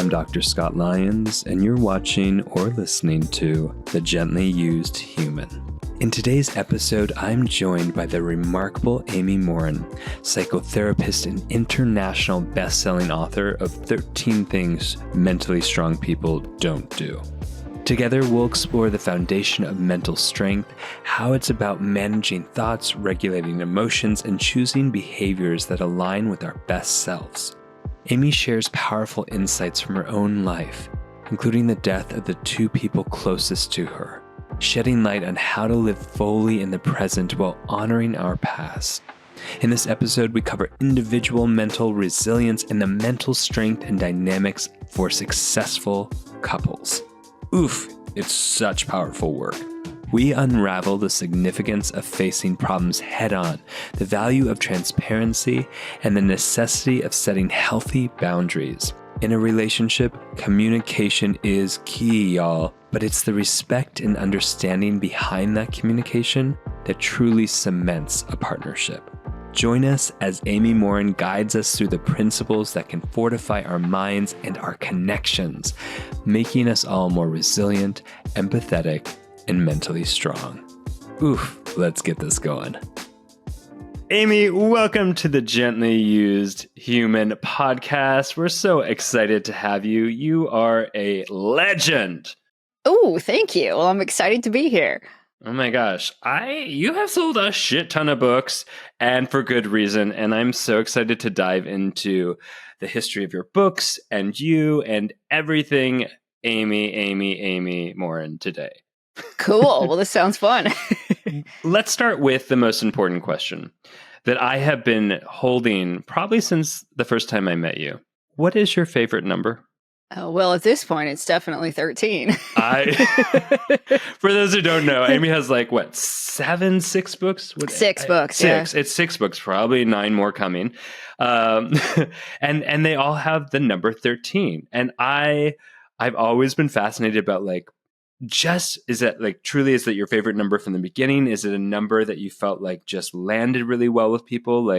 I'm Dr. Scott Lyons, and you're watching or listening to The Gently Used Human. In today's episode, I'm joined by the remarkable Amy Morin, psychotherapist and international best-selling author of 13 Things Mentally Strong People Don't Do. Together, we'll explore the foundation of mental strength, how it's about managing thoughts, regulating emotions, and choosing behaviors that align with our best selves. Amy shares powerful insights from her own life, including the death of the two people closest to her, shedding light on how to live fully in the present while honoring our past. In this episode, we cover individual mental resilience and the mental strength and dynamics for successful couples. Oof, it's such powerful work. We unravel the significance of facing problems head-on, the value of transparency, and the necessity of setting healthy boundaries. In a relationship, communication is key, y'all, but it's the respect and understanding behind that communication that truly cements a partnership. Join us as Amy Morin guides us through the principles that can fortify our minds and our connections, making us all more resilient, empathetic, and mentally strong. Oof, let's get this going. Amy, welcome to the Gently Used Human podcast. We're so excited to have you. You are a legend. Oh, thank you. Well, I'm excited to be here. Oh my gosh. You have sold a shit ton of books, and for good reason. And I'm so excited to dive into the history of your books and you and everything Amy Morin today. Cool. Well, this sounds fun. Let's start with the most important question that I have been holding probably since the first time I met you. What is your favorite number? Well, at this point, it's definitely 13. For those who don't know, Amy has six books? Six books, six. Yeah. It's 6 books, probably 9 more coming. And they all have the number 13. And I've always been fascinated about is that your favorite number from the beginning? Is it a number that you felt like just landed really well with people?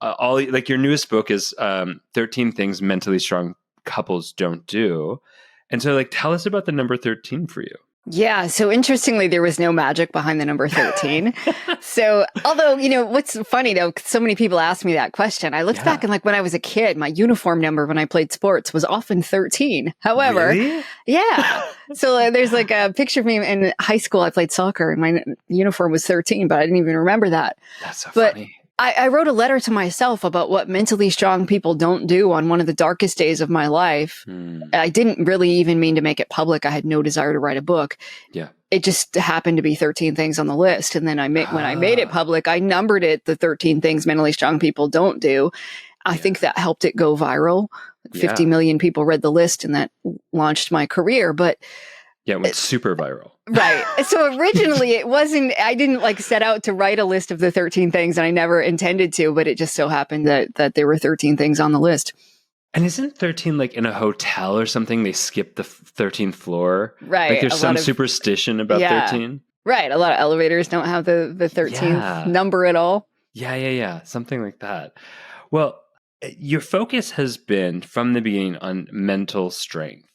Your newest book is 13 Things Mentally Strong Couples Don't Do. And so tell us about the number 13 for you. Yeah. So interestingly, there was no magic behind the number 13. So although, what's funny though, so many people ask me that question. I looked back and when I was a kid, my uniform number when I played sports was often 13. However, really? Yeah. So there's a picture of me in high school. I played soccer and my uniform was 13, but I didn't even remember that. That's so funny. I wrote a letter to myself about what mentally strong people don't do on one of the darkest days of my life. I didn't really even mean to make it public. I had no desire to write a book. Yeah. It just happened to be 13 things on the list. And then when I made it public, I numbered it the 13 things mentally strong people don't do. I think that helped it go viral. 50 million people read the list and that launched my career. But yeah, it went super viral. Right. So originally I didn't set out to write a list of the 13 things and I never intended to, but it just so happened that there were 13 things on the list. And isn't 13 in a hotel or something? They skip the 13th floor. Right. There's some superstition about 13. Right. A lot of elevators don't have the 13th number at all. Yeah. Something like that. Well, your focus has been from the beginning on mental strength.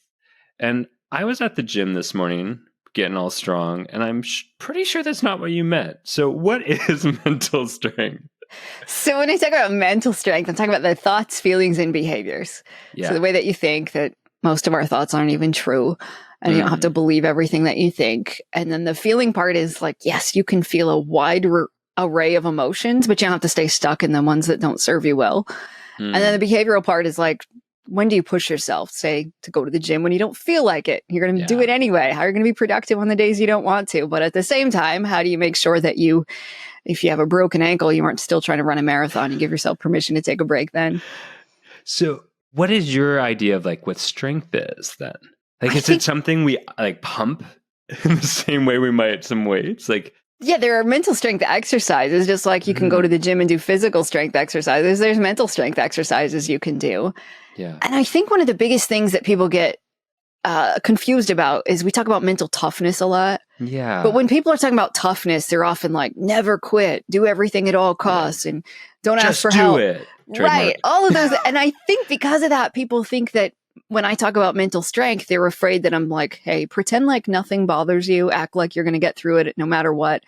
And I was at the gym this morning getting all strong, and I'm pretty sure that's not what you meant. So what is mental strength? So when I talk about mental strength, I'm talking about the thoughts, feelings, and behaviors. Yeah. So the way that you think, that most of our thoughts aren't even true, and you don't have to believe everything that you think. And then the feeling part is yes, you can feel a wide array of emotions, but you don't have to stay stuck in the ones that don't serve you well. And then the behavioral part is when do you push yourself, say, to go to the gym when you don't feel like it? You're going to do it anyway. How are you going to be productive on the days you don't want to? But at the same time, how do you make sure that if you have a broken ankle, you aren't still trying to run a marathon? You give yourself permission to take a break then. So what is your idea of what strength is then? Is it something we pump in the same way we might some weights? Yeah, there are mental strength exercises, just like you can go to the gym and do physical strength exercises. There's mental strength exercises you can do. Yeah. And I think one of the biggest things that people get confused about is we talk about mental toughness a lot. Yeah. But when people are talking about toughness, they're often never quit, do everything at all costs, and don't ask for help. Just do it. Right. All of those. And I think because of that, people think that when I talk about mental strength, they're afraid that I'm like, hey, pretend like nothing bothers you, act like you're going to get through it no matter what.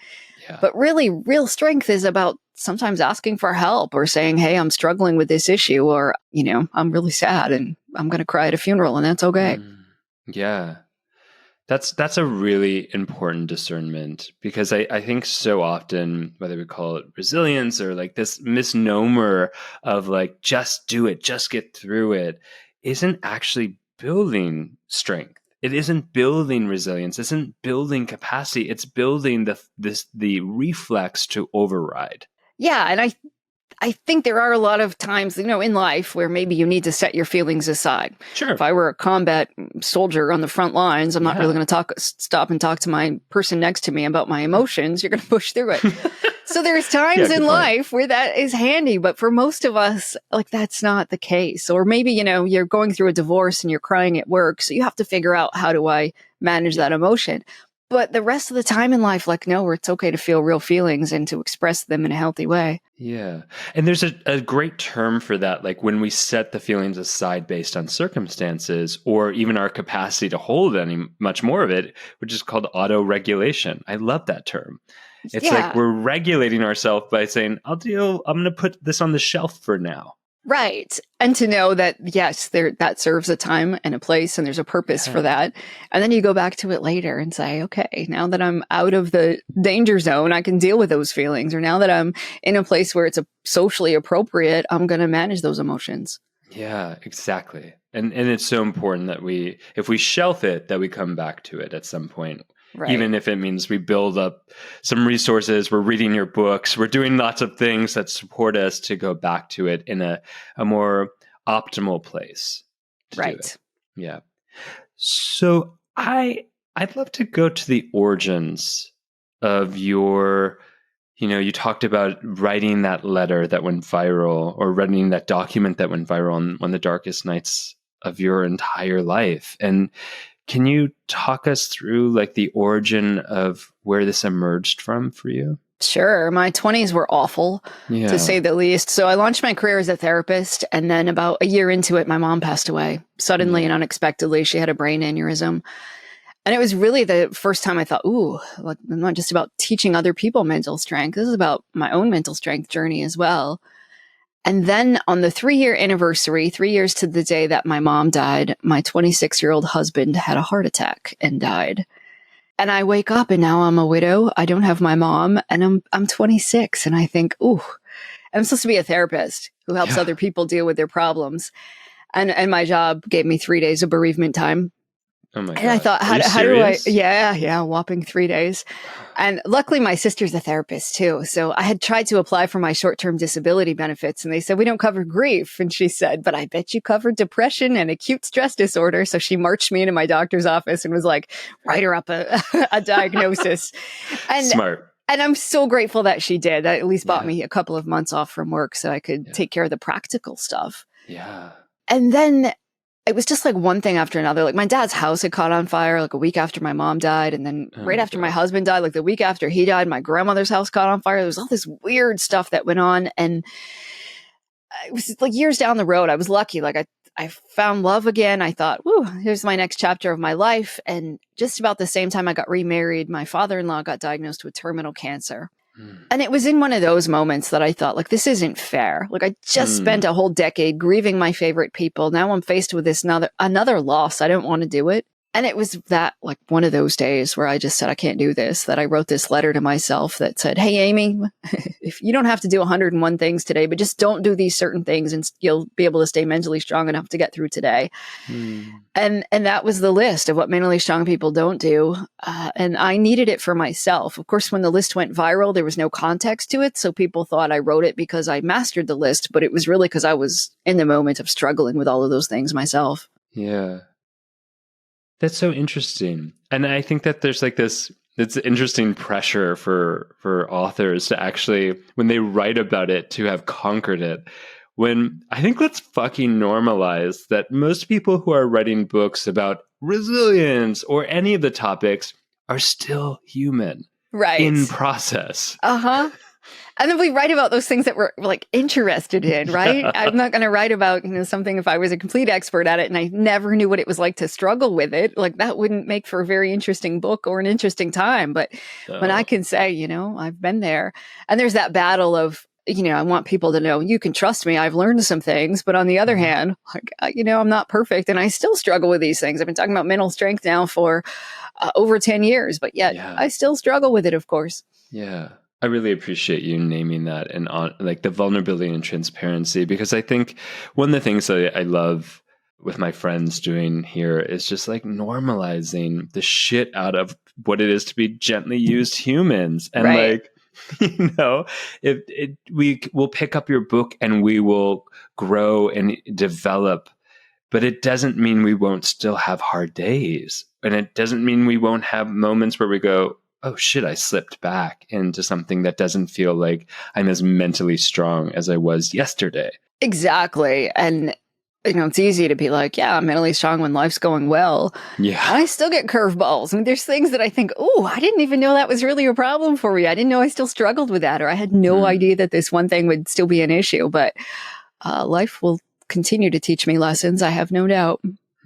Yeah. But really, real strength is about sometimes asking for help or saying, hey, I'm struggling with this issue, or, I'm really sad and I'm going to cry at a funeral, and that's okay. Yeah. That's a really important discernment, because I think so often, whether we call it resilience or like this misnomer of like, just do it, just get through it, isn't actually building strength. It isn't building resilience. It isn't building capacity. It's building the reflex to override. Yeah. And I think there are a lot of times, in life where maybe you need to set your feelings aside. Sure. If I were a combat soldier on the front lines, I'm not really going to stop and talk to my person next to me about my emotions. You're going to push through it. So there's times in life where that is handy, but for most of us, like, that's not the case. Or maybe, you're going through a divorce and you're crying at work. So you have to figure out, how do I manage that emotion? But the rest of the time in life, like, no, where it's okay to feel real feelings and to express them in a healthy way. Yeah. And there's a great term for that. Like when we set the feelings aside based on circumstances or even our capacity to hold much more of it, which is called auto-regulation. I love that term. It's like we're regulating ourselves by saying, I'm going to put this on the shelf for now. Right. And to know that, yes, that serves a time and a place and there's a purpose for that. And then you go back to it later and say, okay, now that I'm out of the danger zone, I can deal with those feelings. Or now that I'm in a place where it's socially appropriate, I'm going to manage those emotions. Yeah, exactly. And it's so important that if we shelf it, that we come back to it at some point. Right. Even if it means we build up some resources, we're reading your books, we're doing lots of things that support us to go back to it in a more optimal place. Right. Yeah. So I'd love to go to the origins of your, you talked about writing that letter that went viral, or writing that document that went viral on one of the darkest nights of your entire life. And can you talk us through like the origin of where this emerged from for you? Sure. My 20s were awful, to say the least. So I launched my career as a therapist. And then about a year into it, my mom passed away suddenly and unexpectedly. She had a brain aneurysm. And it was really the first time I thought, like, I'm not just about teaching other people mental strength. This is about my own mental strength journey as well. And then on the 3-year anniversary, 3 years to the day that my mom died, my 26-year-old husband had a heart attack and died. And I wake up and now I'm a widow. I don't have my mom and I'm 26. And I think, I'm supposed to be a therapist who helps other people deal with their problems. And my job gave me 3 days of bereavement time. Oh my God. And I thought, how do I, a whopping 3 days. And luckily my sister's a therapist too. So I had tried to apply for my short-term disability benefits and they said, we don't cover grief. And she said, but I bet you cover depression and acute stress disorder. So she marched me into my doctor's office and was like, write her up a diagnosis. And smart. And I'm so grateful that she did. That at least bought me a couple of months off from work so I could take care of the practical stuff. Yeah. And then it was just like one thing after another. Like my dad's house had caught on fire like a week after my mom died. And then right after my husband died, like the week after he died, my grandmother's house caught on fire. There was all this weird stuff that went on. And it was like years down the road. I was lucky. Like I found love again. I thought, here's my next chapter of my life. And just about the same time I got remarried, my father-in-law got diagnosed with terminal cancer. And it was in one of those moments that I thought, like, this isn't fair. Like, I just spent a whole decade grieving my favorite people. Now I'm faced with this another loss. I don't want to do it. And it was that, like, one of those days where I just said, I can't do this, that I wrote this letter to myself that said, hey, Amy, if you don't have to do 101 things today, but just don't do these certain things and you'll be able to stay mentally strong enough to get through today. And that was the list of what mentally strong people don't do. And I needed it for myself. Of course, when the list went viral, there was no context to it. So people thought I wrote it because I mastered the list, but it was really because I was in the moment of struggling with all of those things myself. Yeah. That's so interesting. And I think that there's like it's interesting pressure for authors to actually, when they write about it, to have conquered it. When I think let's fucking normalize that most people who are writing books about resilience or any of the topics are still human. Right. In process. And then we write about those things that we're like interested in, right? I'm not going to write about, something if I was a complete expert at it and I never knew what it was like to struggle with it. Like that wouldn't make for a very interesting book or an interesting time. But when I can say, I've been there, and there's that battle of, I want people to know you can trust me. I've learned some things, but on the other hand, like, I'm not perfect and I still struggle with these things. I've been talking about mental strength now for over 10 years, but yet I still struggle with it, of course. Yeah. I really appreciate you naming that and on like the vulnerability and transparency, because I think one of the things that I love with my friends doing here is just like normalizing the shit out of what it is to be gently used humans. And like, we will pick up your book and we will grow and develop, but it doesn't mean we won't still have hard days. And it doesn't mean we won't have moments where we go, oh shit, I slipped back into something that doesn't feel like I'm as mentally strong as I was yesterday. Exactly. And, it's easy to be like, yeah, I'm mentally strong when life's going well. Yeah. I still get curveballs. I mean, there's things that I think, oh, I didn't even know that was really a problem for me. I didn't know I still struggled with that, or I had no idea that this one thing would still be an issue. But life will continue to teach me lessons, I have no doubt.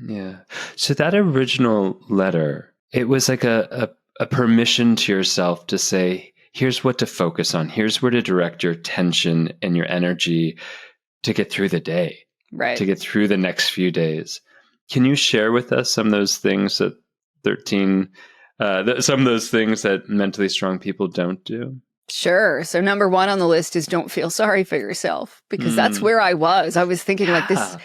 Yeah. So that original letter, it was like a permission to yourself to say, here's what to focus on. Here's where to direct your attention and your energy to get through the day, right? To get through the next few days. Can you share with us some of those things that some of those things that mentally strong people don't do? Sure. So number one on the list is don't feel sorry for yourself, because that's where I was. I was thinking like, this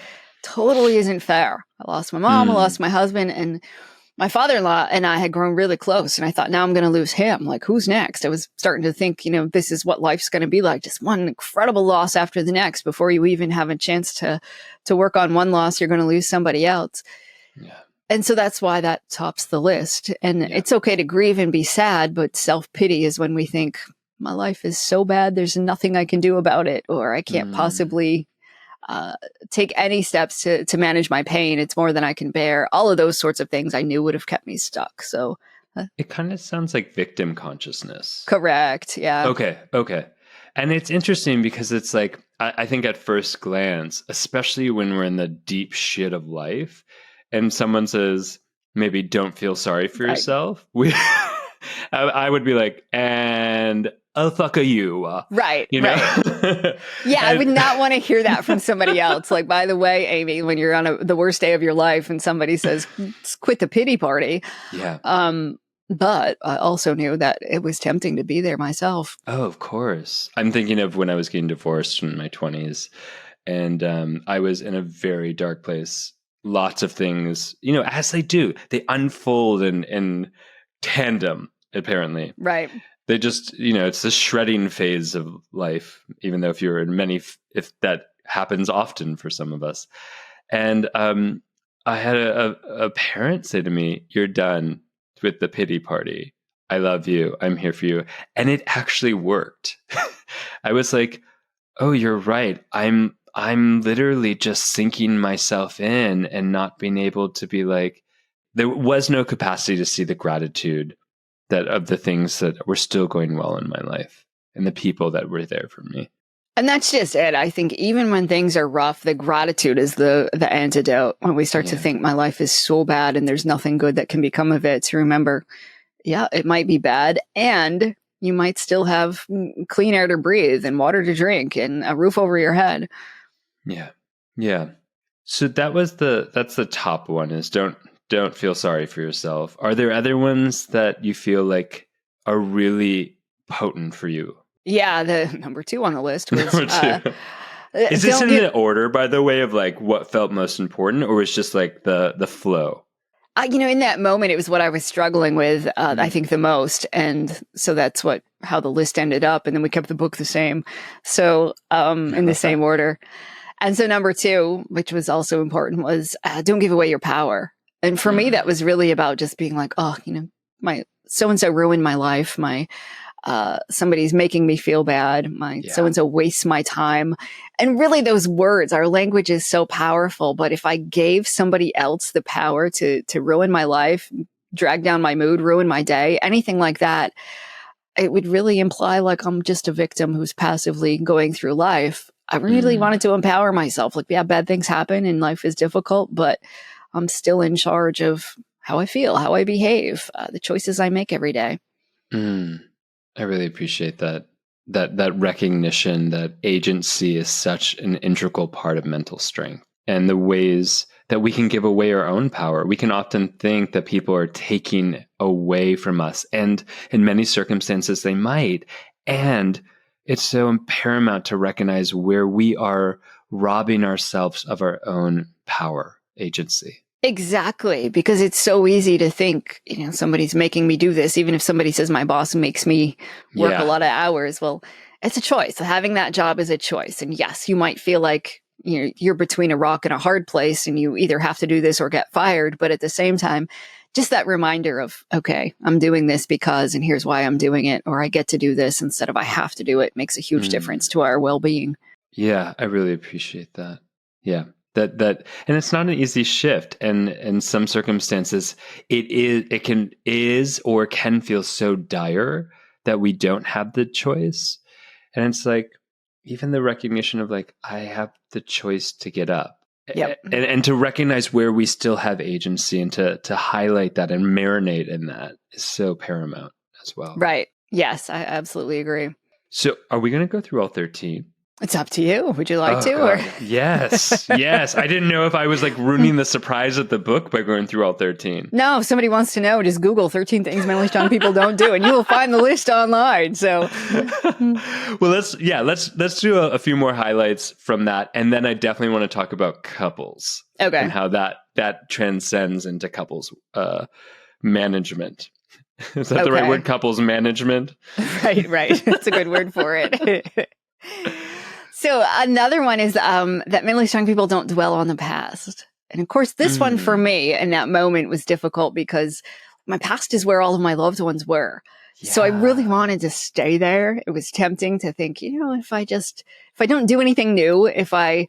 totally isn't fair. I lost my mom, I lost my husband, and my father-in-law and I had grown really close. And I thought, now I'm going to lose him. Like, who's next? I was starting to think, this is what life's going to be like. Just one incredible loss after the next. Before you even have a chance to work on one loss, you're going to lose somebody else. Yeah. And so that's why that tops the list. And it's okay to grieve and be sad, but self-pity is when we think, my life is so bad, there's nothing I can do about it, or I can't possibly take any steps to manage my pain. It's more than I can bear. All of those sorts of things I knew would have kept me stuck. So it kind of sounds like victim consciousness. Correct. Yeah. Okay. And it's interesting because it's like, I think at first glance, especially when we're in the deep shit of life and someone says, maybe don't feel sorry for yourself. I would be like, and oh, fuck are you? Right. Right. Yeah, I would not want to hear that from somebody else. Like, by the way, Amy, when you're on the worst day of your life and somebody says, quit the pity party. Yeah. But I also knew that it was tempting to be there myself. Oh, of course. I'm thinking of when I was getting divorced in my 20s, and I was in a very dark place. Lots of things, as they do, they unfold in tandem, apparently. Right. They just, it's the shredding phase of life, even though if that happens often for some of us. And I had a parent say to me, you're done with the pity party. I love you. I'm here for you. And it actually worked. I was like, oh, you're right. I'm literally just sinking myself in and not being able to be like, there was no capacity to see the gratitude that of the things that were still going well in my life and the people that were there for me. And that's just it. I think even when things are rough, the gratitude is the antidote. When we start to think my life is so bad and there's nothing good that can become of it, to remember, it might be bad, and you might still have clean air to breathe and water to drink and a roof over your head. Yeah. So that's the top one, is don't feel sorry for yourself. Are there other ones that you feel like are really potent for you? Yeah, the number 2 on the list was... Is this in the order, by the way, of like what felt most important, or was just like the flow? In that moment, it was what I was struggling with, I think, the most. And so that's how the list ended up. And then we kept the book the same. So in the same order. And so number 2, which was also important, was don't give away your power. And for me, that was really about just being like, oh, my so-and-so ruined my life. Somebody's making me feel bad. So-and-so wastes my time. And really those words, our language is so powerful. But if I gave somebody else the power to ruin my life, drag down my mood, ruin my day, anything like that, it would really imply like I'm just a victim who's passively going through life. I really wanted to empower myself. Like, yeah, bad things happen and life is difficult, but I'm still in charge of how I feel, how I behave, the choices I make every day. I really appreciate that recognition that agency is such an integral part of mental strength, and the ways that we can give away our own power. We can often think that people are taking away from us, and in many circumstances they might. And it's so paramount to recognize where we are robbing ourselves of our own power, agency. Exactly, because it's so easy to think, somebody's making me do this, even if somebody says my boss makes me work a lot of hours. Well, it's a choice. Having that job is a choice. And yes, you might feel like you're between a rock and a hard place and you either have to do this or get fired. But at the same time, just that reminder of, okay, I'm doing this because, and here's why I'm doing it, or I get to do this instead of I have to do it, makes a huge difference to our well-being. Yeah, I really appreciate that. Yeah. That and it's not an easy shift, and in some circumstances it can feel so dire that we don't have the choice. And it's like, even the recognition of like, I have the choice to get up. Yep. And to recognize where we still have agency, and to highlight that and marinate in that is so paramount as well. Right. Yes, I absolutely agree. So are we going to go through all 13? It's up to you. Would you like to? Or? Yes. Yes. I didn't know if I was like ruining the surprise of the book by going through all 13. No, if somebody wants to know, just Google 13 things mentally strong people don't do, and you will find the list online. So, well, let's do a few more highlights from that. And then I definitely want to talk about couples. Okay. And how that transcends into couples management. Is that the right word? Couples management? Right. That's a good word for it. So another one is that mentally strong people don't dwell on the past. And of course, this one for me in that moment was difficult because my past is where all of my loved ones were. Yeah. So I really wanted to stay there. It was tempting to think, if I don't do anything new, if my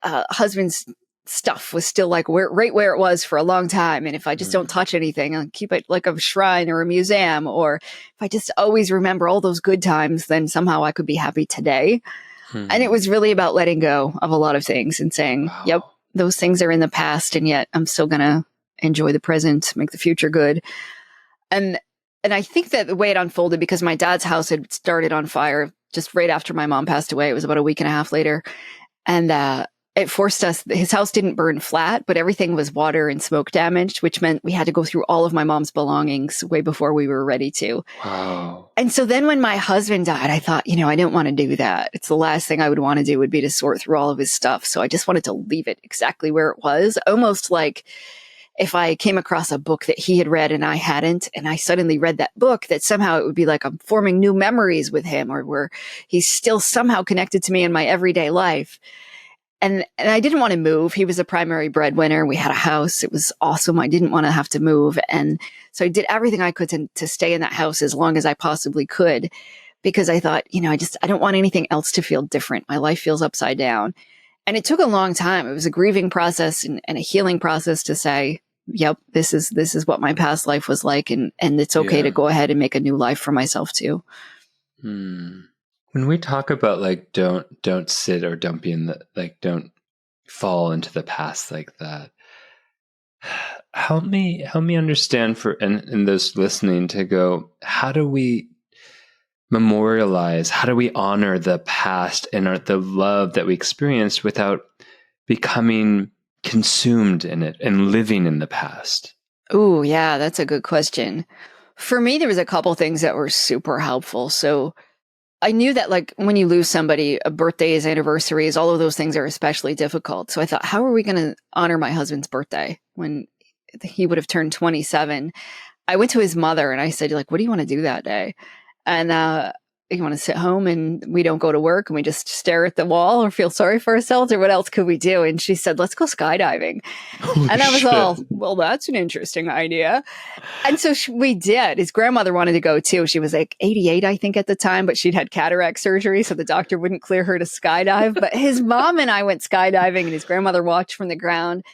husband's stuff was still like right where it was for a long time, and if I just don't touch anything and keep it like a shrine or a museum, or if I just always remember all those good times, then somehow I could be happy today. And it was really about letting go of a lot of things and saying, yep, those things are in the past, and yet I'm still gonna enjoy the present, make the future good. And I think that the way it unfolded, because my dad's house had started on fire just right after my mom passed away. It was about a week and a half later, and it forced us, his house didn't burn flat, but everything was water and smoke damaged, which meant we had to go through all of my mom's belongings way before we were ready to. Wow. And so then when my husband died, I thought, I didn't want to do that. It's the last thing I would want to do would be to sort through all of his stuff. So I just wanted to leave it exactly where it was, almost like if I came across a book that he had read and I hadn't, and I suddenly read that book, that somehow it would be like I'm forming new memories with him, or where he's still somehow connected to me in my everyday life. And I didn't want to move. He was a primary breadwinner. We had a house. It was awesome. I didn't want to have to move. And so I did everything I could to stay in that house as long as I possibly could, because I thought, I don't want anything else to feel different. My life feels upside down. And it took a long time. It was a grieving process and a healing process to say, yep, this is what my past life was like. And it's okay to go ahead and make a new life for myself too. When we talk about like don't sit or don't be in the don't fall into the past like that, help me understand and those listening to go, how do we memorialize, how do we honor the past and the love that we experienced without becoming consumed in it and living in the past? Oh, yeah, that's a good question. For me, there was a couple things that were super helpful. So I knew that like when you lose somebody, birthdays, anniversaries, all of those things are especially difficult. So I thought, how are we going to honor my husband's birthday when he would have turned 27? I went to his mother and I said, like, what do you want to do that day? And you want to sit home and we don't go to work and we just stare at the wall or feel sorry for ourselves, or what else could we do? And she said, let's go skydiving. And I was all, well, that's an interesting idea. And so we did. His grandmother wanted to go too. She was like 88, I think, at the time, but she'd had cataract surgery, so the doctor wouldn't clear her to skydive. But his mom and I went skydiving, and his grandmother watched from the ground.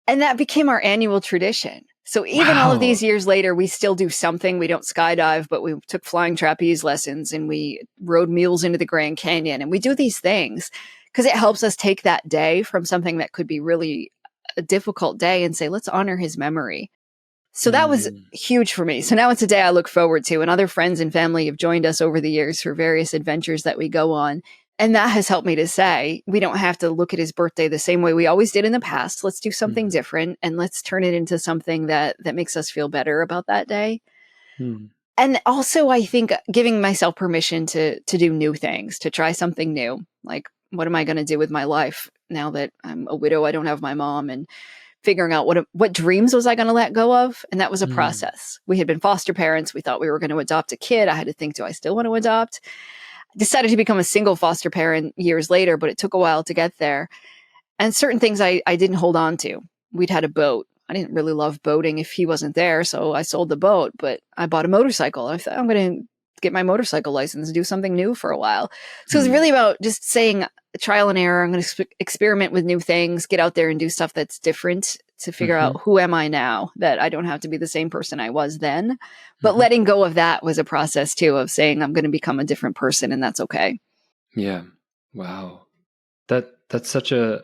And that became our annual tradition. So even all of these years later, we still do something. We don't skydive, but we took flying trapeze lessons and we rode mules into the Grand Canyon. And we do these things because it helps us take that day from something that could be really a difficult day and say, let's honor his memory. So that was huge for me. So now it's a day I look forward to, and other friends and family have joined us over the years for various adventures that we go on. And that has helped me to say, we don't have to look at his birthday the same way we always did in the past. Let's do something different, and let's turn it into something that makes us feel better about that day. And also, I think giving myself permission to do new things, to try something new. Like, what am I going to do with my life now that I'm a widow? I don't have my mom, and figuring out what dreams was I going to let go of. And that was a process. We had been foster parents. We thought we were going to adopt a kid. I had to think, do I still want to adopt? Decided to become a single foster parent years later, but it took a while to get there. And certain things I didn't hold on to. We'd had a boat. I didn't really love boating if he wasn't there, so I sold the boat, but I bought a motorcycle. I thought, I'm going to get my motorcycle license and do something new for a while. So it's really about just saying trial and error. I'm going to experiment with new things, get out there and do stuff that's different to figure out who am I now, that I don't have to be the same person I was then. But letting go of that was a process too, of saying I'm going to become a different person, and that's okay. Yeah. Wow. That's such a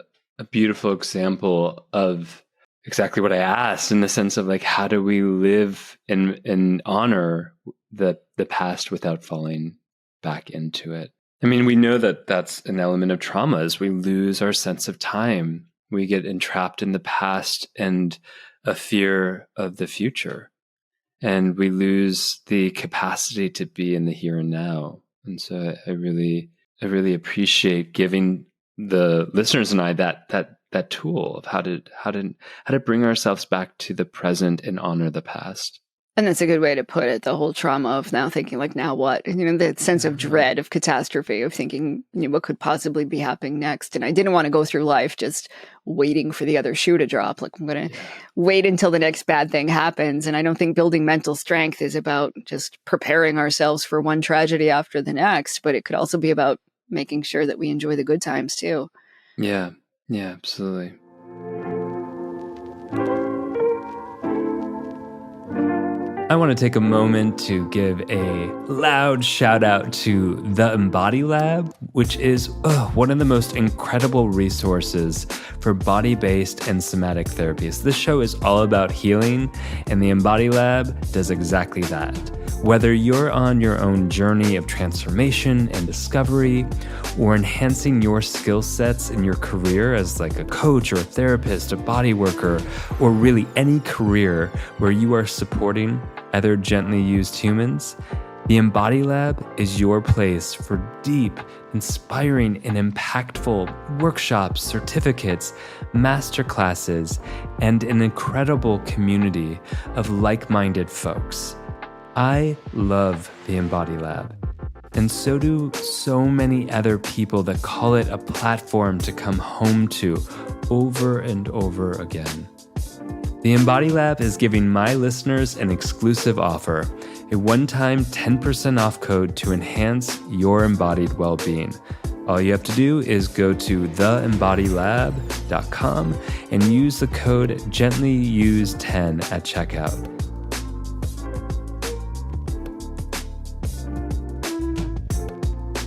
beautiful example of exactly what I asked, in the sense of like, how do we live and honor the past without falling back into it? I mean, we know that that's an element of trauma, is we lose our sense of time. We get entrapped in the past and a fear of the future. And we lose the capacity to be in the here and now. And so I really appreciate giving the listeners and I that tool of how to bring ourselves back to the present and honor the past. And that's a good way to put it. The whole trauma of now thinking like, now what? The sense of dread, of catastrophe, of thinking, what could possibly be happening next. And I didn't want to go through life just waiting for the other shoe to drop. Like, I'm going to wait until the next bad thing happens. And I don't think building mental strength is about just preparing ourselves for one tragedy after the next, but it could also be about making sure that we enjoy the good times too. Yeah, absolutely. I want to take a moment to give a loud shout out to the Embody Lab, which is one of the most incredible resources for body-based and somatic therapies. This show is all about healing, and the Embody Lab does exactly that. Whether you're on your own journey of transformation and discovery, or enhancing your skill sets in your career as like a coach or a therapist, a body worker, or really any career where you are supporting other gently used humans, the Embody Lab is your place for deep, inspiring, and impactful workshops, certificates, masterclasses, and an incredible community of like-minded folks. I love the Embody Lab, and so do so many other people that call it a platform to come home to over and over again. The Embody Lab is giving my listeners an exclusive offer, a one-time 10% off code to enhance your embodied well-being. All you have to do is go to theembodylab.com and use the code GentlyUse10 at checkout.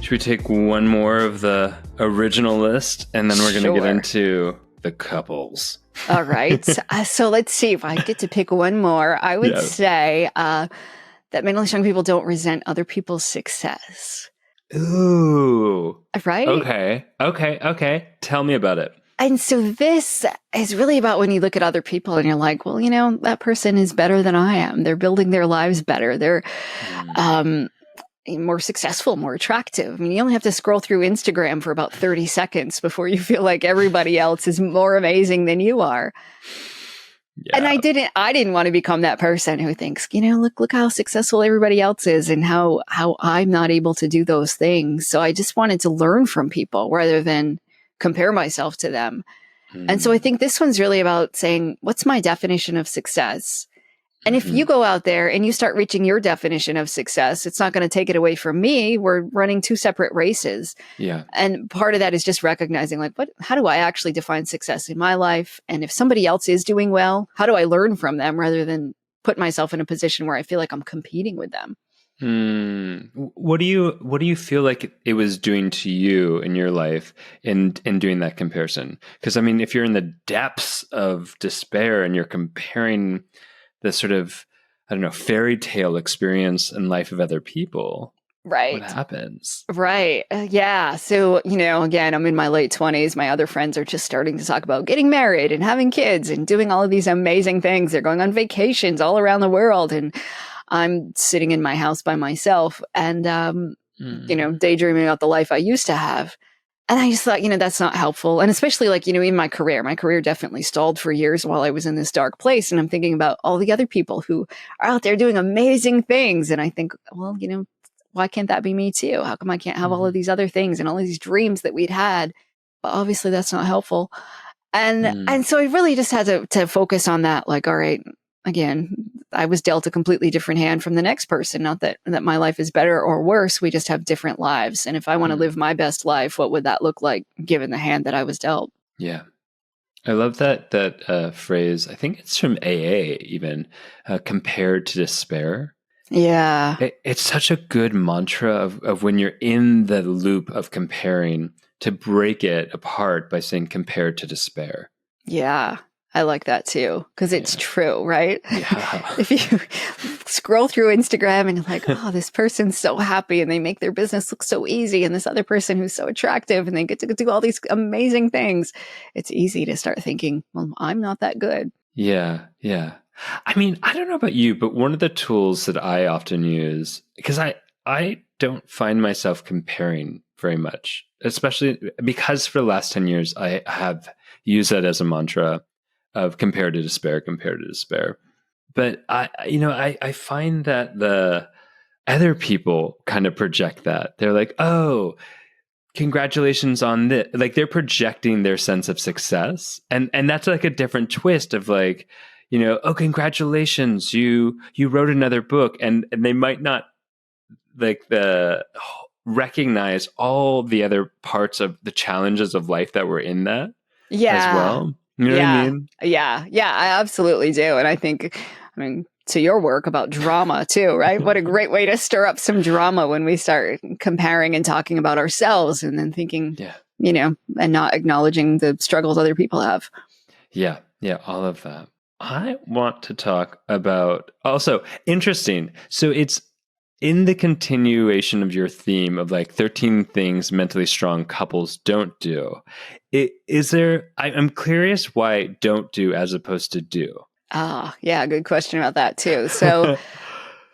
Should we take one more of the original list, and then we're going to get into the couples? All right. So let's see if I get to pick one more. I would say that mentally strong people don't resent other people's success. Ooh. Right? Okay. Tell me about it. And so this is really about when you look at other people and you're like, well, that person is better than I am. They're building their lives better. They're more successful, more attractive. I mean, you only have to scroll through Instagram for about 30 seconds before you feel like everybody else is more amazing than you are. Yeah. And I didn't want to become that person who thinks, look how successful everybody else is and how I'm not able to do those things. So I just wanted to learn from people rather than compare myself to them. And so I think this one's really about saying, what's my definition of success? And if you go out there and you start reaching your definition of success, it's not going to take it away from me. We're running two separate races. Yeah. And part of that is just recognizing like, how do I actually define success in my life? And if somebody else is doing well, how do I learn from them rather than put myself in a position where I feel like I'm competing with them? What do you feel like it was doing to you in your life in doing that comparison? Because I mean, if you're in the depths of despair and you're comparing the sort of, I don't know, fairy tale experience and life of other people, right? What happens? Right. Yeah. So, again, I'm in my late 20s. My other friends are just starting to talk about getting married and having kids and doing all of these amazing things. They're going on vacations all around the world. And I'm sitting in my house by myself and, daydreaming about the life I used to have. And I just thought, that's not helpful. And especially like, in my career definitely stalled for years while I was in this dark place. And I'm thinking about all the other people who are out there doing amazing things. And I think, well, why can't that be me too? How come I can't have all of these other things and all of these dreams that we'd had? But obviously that's not helpful. And so I really just had to focus on that. Like, all right, again, I was dealt a completely different hand from the next person. Not that my life is better or worse. We just have different lives. And if I want to live my best life, what would that look like given the hand that I was dealt? Yeah. I love that phrase. I think it's from AA even, compared to despair. Yeah. It's such a good mantra of when you're in the loop of comparing, to break it apart by saying compared to despair. Yeah. I like that too, because it's true, right? Yeah. If you scroll through Instagram and you're like, oh, this person's so happy and they make their business look so easy, and this other person who's so attractive and they get to do all these amazing things, it's easy to start thinking, well, I'm not that good. Yeah. Yeah. I mean, I don't know about you, but one of the tools that I often use, because I don't find myself comparing very much, especially because for the last 10 years, I have used that as a mantra of compare to despair. But I find that the other people kind of project that. They're like, oh, congratulations on this. Like they're projecting their sense of success. And that's like a different twist of like, oh, congratulations, you wrote another book. And they might not like recognize all the other parts of the challenges of life that were in that as well. You know what I mean? Yeah, I absolutely do. And I think, to your work about drama too, right? What a great way to stir up some drama when we start comparing and talking about ourselves and then thinking, and not acknowledging the struggles other people have. Yeah, all of that. I want to talk about also interesting. So it's in the continuation of your theme of like 13 things mentally strong couples don't do. I'm curious why don't do as opposed to do. Yeah, good question about that too. So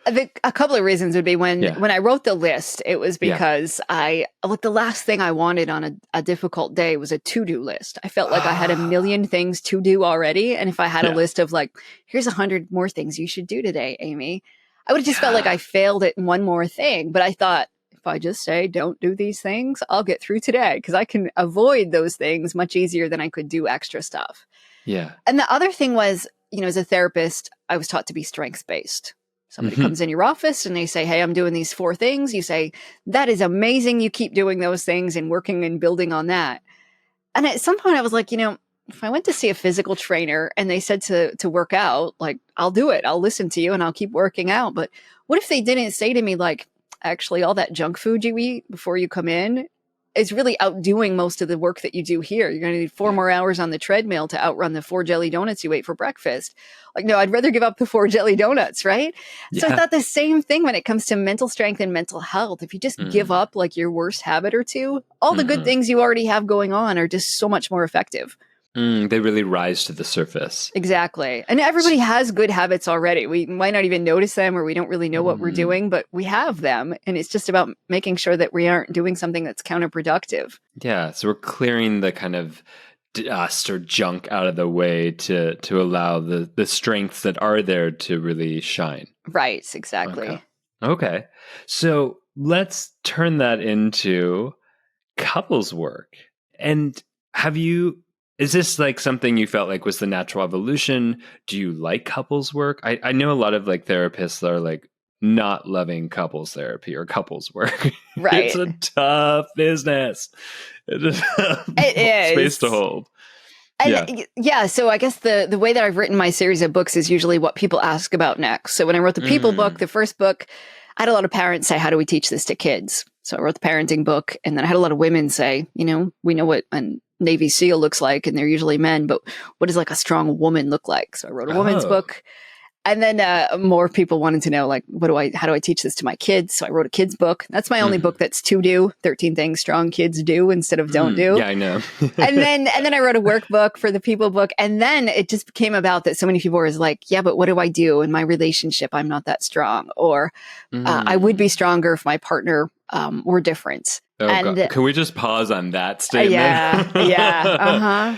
I think a couple of reasons would be when I wrote the list, it was because the last thing I wanted on a difficult day was a to-do list. I felt like I had a million things to do already. And if I had a list of like, here's 100 more things you should do today, Amy, I would have just felt like I failed at one more thing. But I thought, if I just say, don't do these things, I'll get through today because I can avoid those things much easier than I could do extra stuff. Yeah. And the other thing was, as a therapist, I was taught to be strengths-based. Somebody comes in your office and they say, hey, I'm doing these 4 things. You say, that is amazing. You keep doing those things and working and building on that. And at some point I was like, if I went to see a physical trainer and they said to work out, like, I'll do it. I'll listen to you and I'll keep working out. But what if they didn't say to me, like, actually, all that junk food you eat before you come in is really outdoing most of the work that you do here. You're going to need 4 more hours on the treadmill to outrun the 4 jelly donuts you ate for breakfast. Like, no, I'd rather give up the 4 jelly donuts, right? Yeah. So I thought the same thing when it comes to mental strength and mental health. If you just give up like your worst habit or two, all the good things you already have going on are just so much more effective. They really rise to the surface. Exactly. And everybody has good habits already. We might not even notice them or we don't really know what we're doing, but we have them. And it's just about making sure that we aren't doing something that's counterproductive. Yeah. So we're clearing the kind of dust or junk out of the way to allow the strengths that are there to really shine. Right. Exactly. Okay. So let's turn that into couples work. And have you Is this like something you felt like was the natural evolution? Do you like couples work? I know a lot of like therapists that are like not loving couples therapy or couples work. It's Right. a tough business. It's a tough It is. space to hold. And yeah, so I guess the way that I've written my series of books is usually what people ask about next. So when I wrote the people book, the first book, I had a lot of parents say, how do we teach this to kids? So I wrote the parenting book, and then I had a lot of women say, we know what a Navy SEAL looks like, and they're usually men, but what does like a strong woman look like? So I wrote a woman's book. And then more people wanted to know, like, how do I teach this to my kids? So I wrote a kid's book. That's my only book that's to do, 13 things strong kids do instead of don't do. Yeah, I know. and then I wrote a workbook for the people book. And then it just came about that so many people were like, yeah, but what do I do in my relationship? I'm not that strong. Or I would be stronger if my partner were different. Oh, and God. Can we just pause on that statement? Yeah.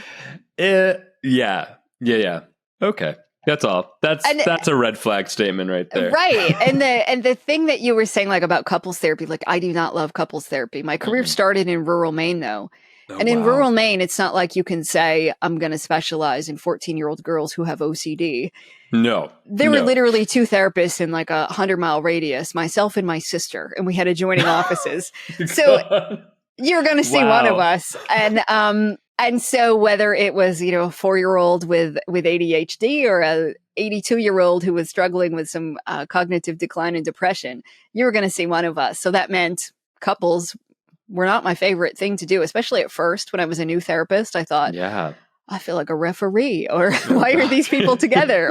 Yeah. Okay. That's all. That's a red flag statement right there. Right. And the thing that you were saying, like, about couples therapy, like, I do not love couples therapy. My career started in rural Maine, though. And in rural Maine, it's not like you can say, I'm going to specialize in 14-year-old girls who have OCD. No. There were literally 2 therapists in like a 100-mile radius, myself and my sister, and we had adjoining offices. So you're going to see one of us. And so whether it was, a 4-year-old with ADHD or a 82-year-old who was struggling with some cognitive decline and depression, you were going to see one of us. So that meant couples were not my favorite thing to do, especially at first when I was a new therapist. I thought, I feel like a referee, or why are these people together?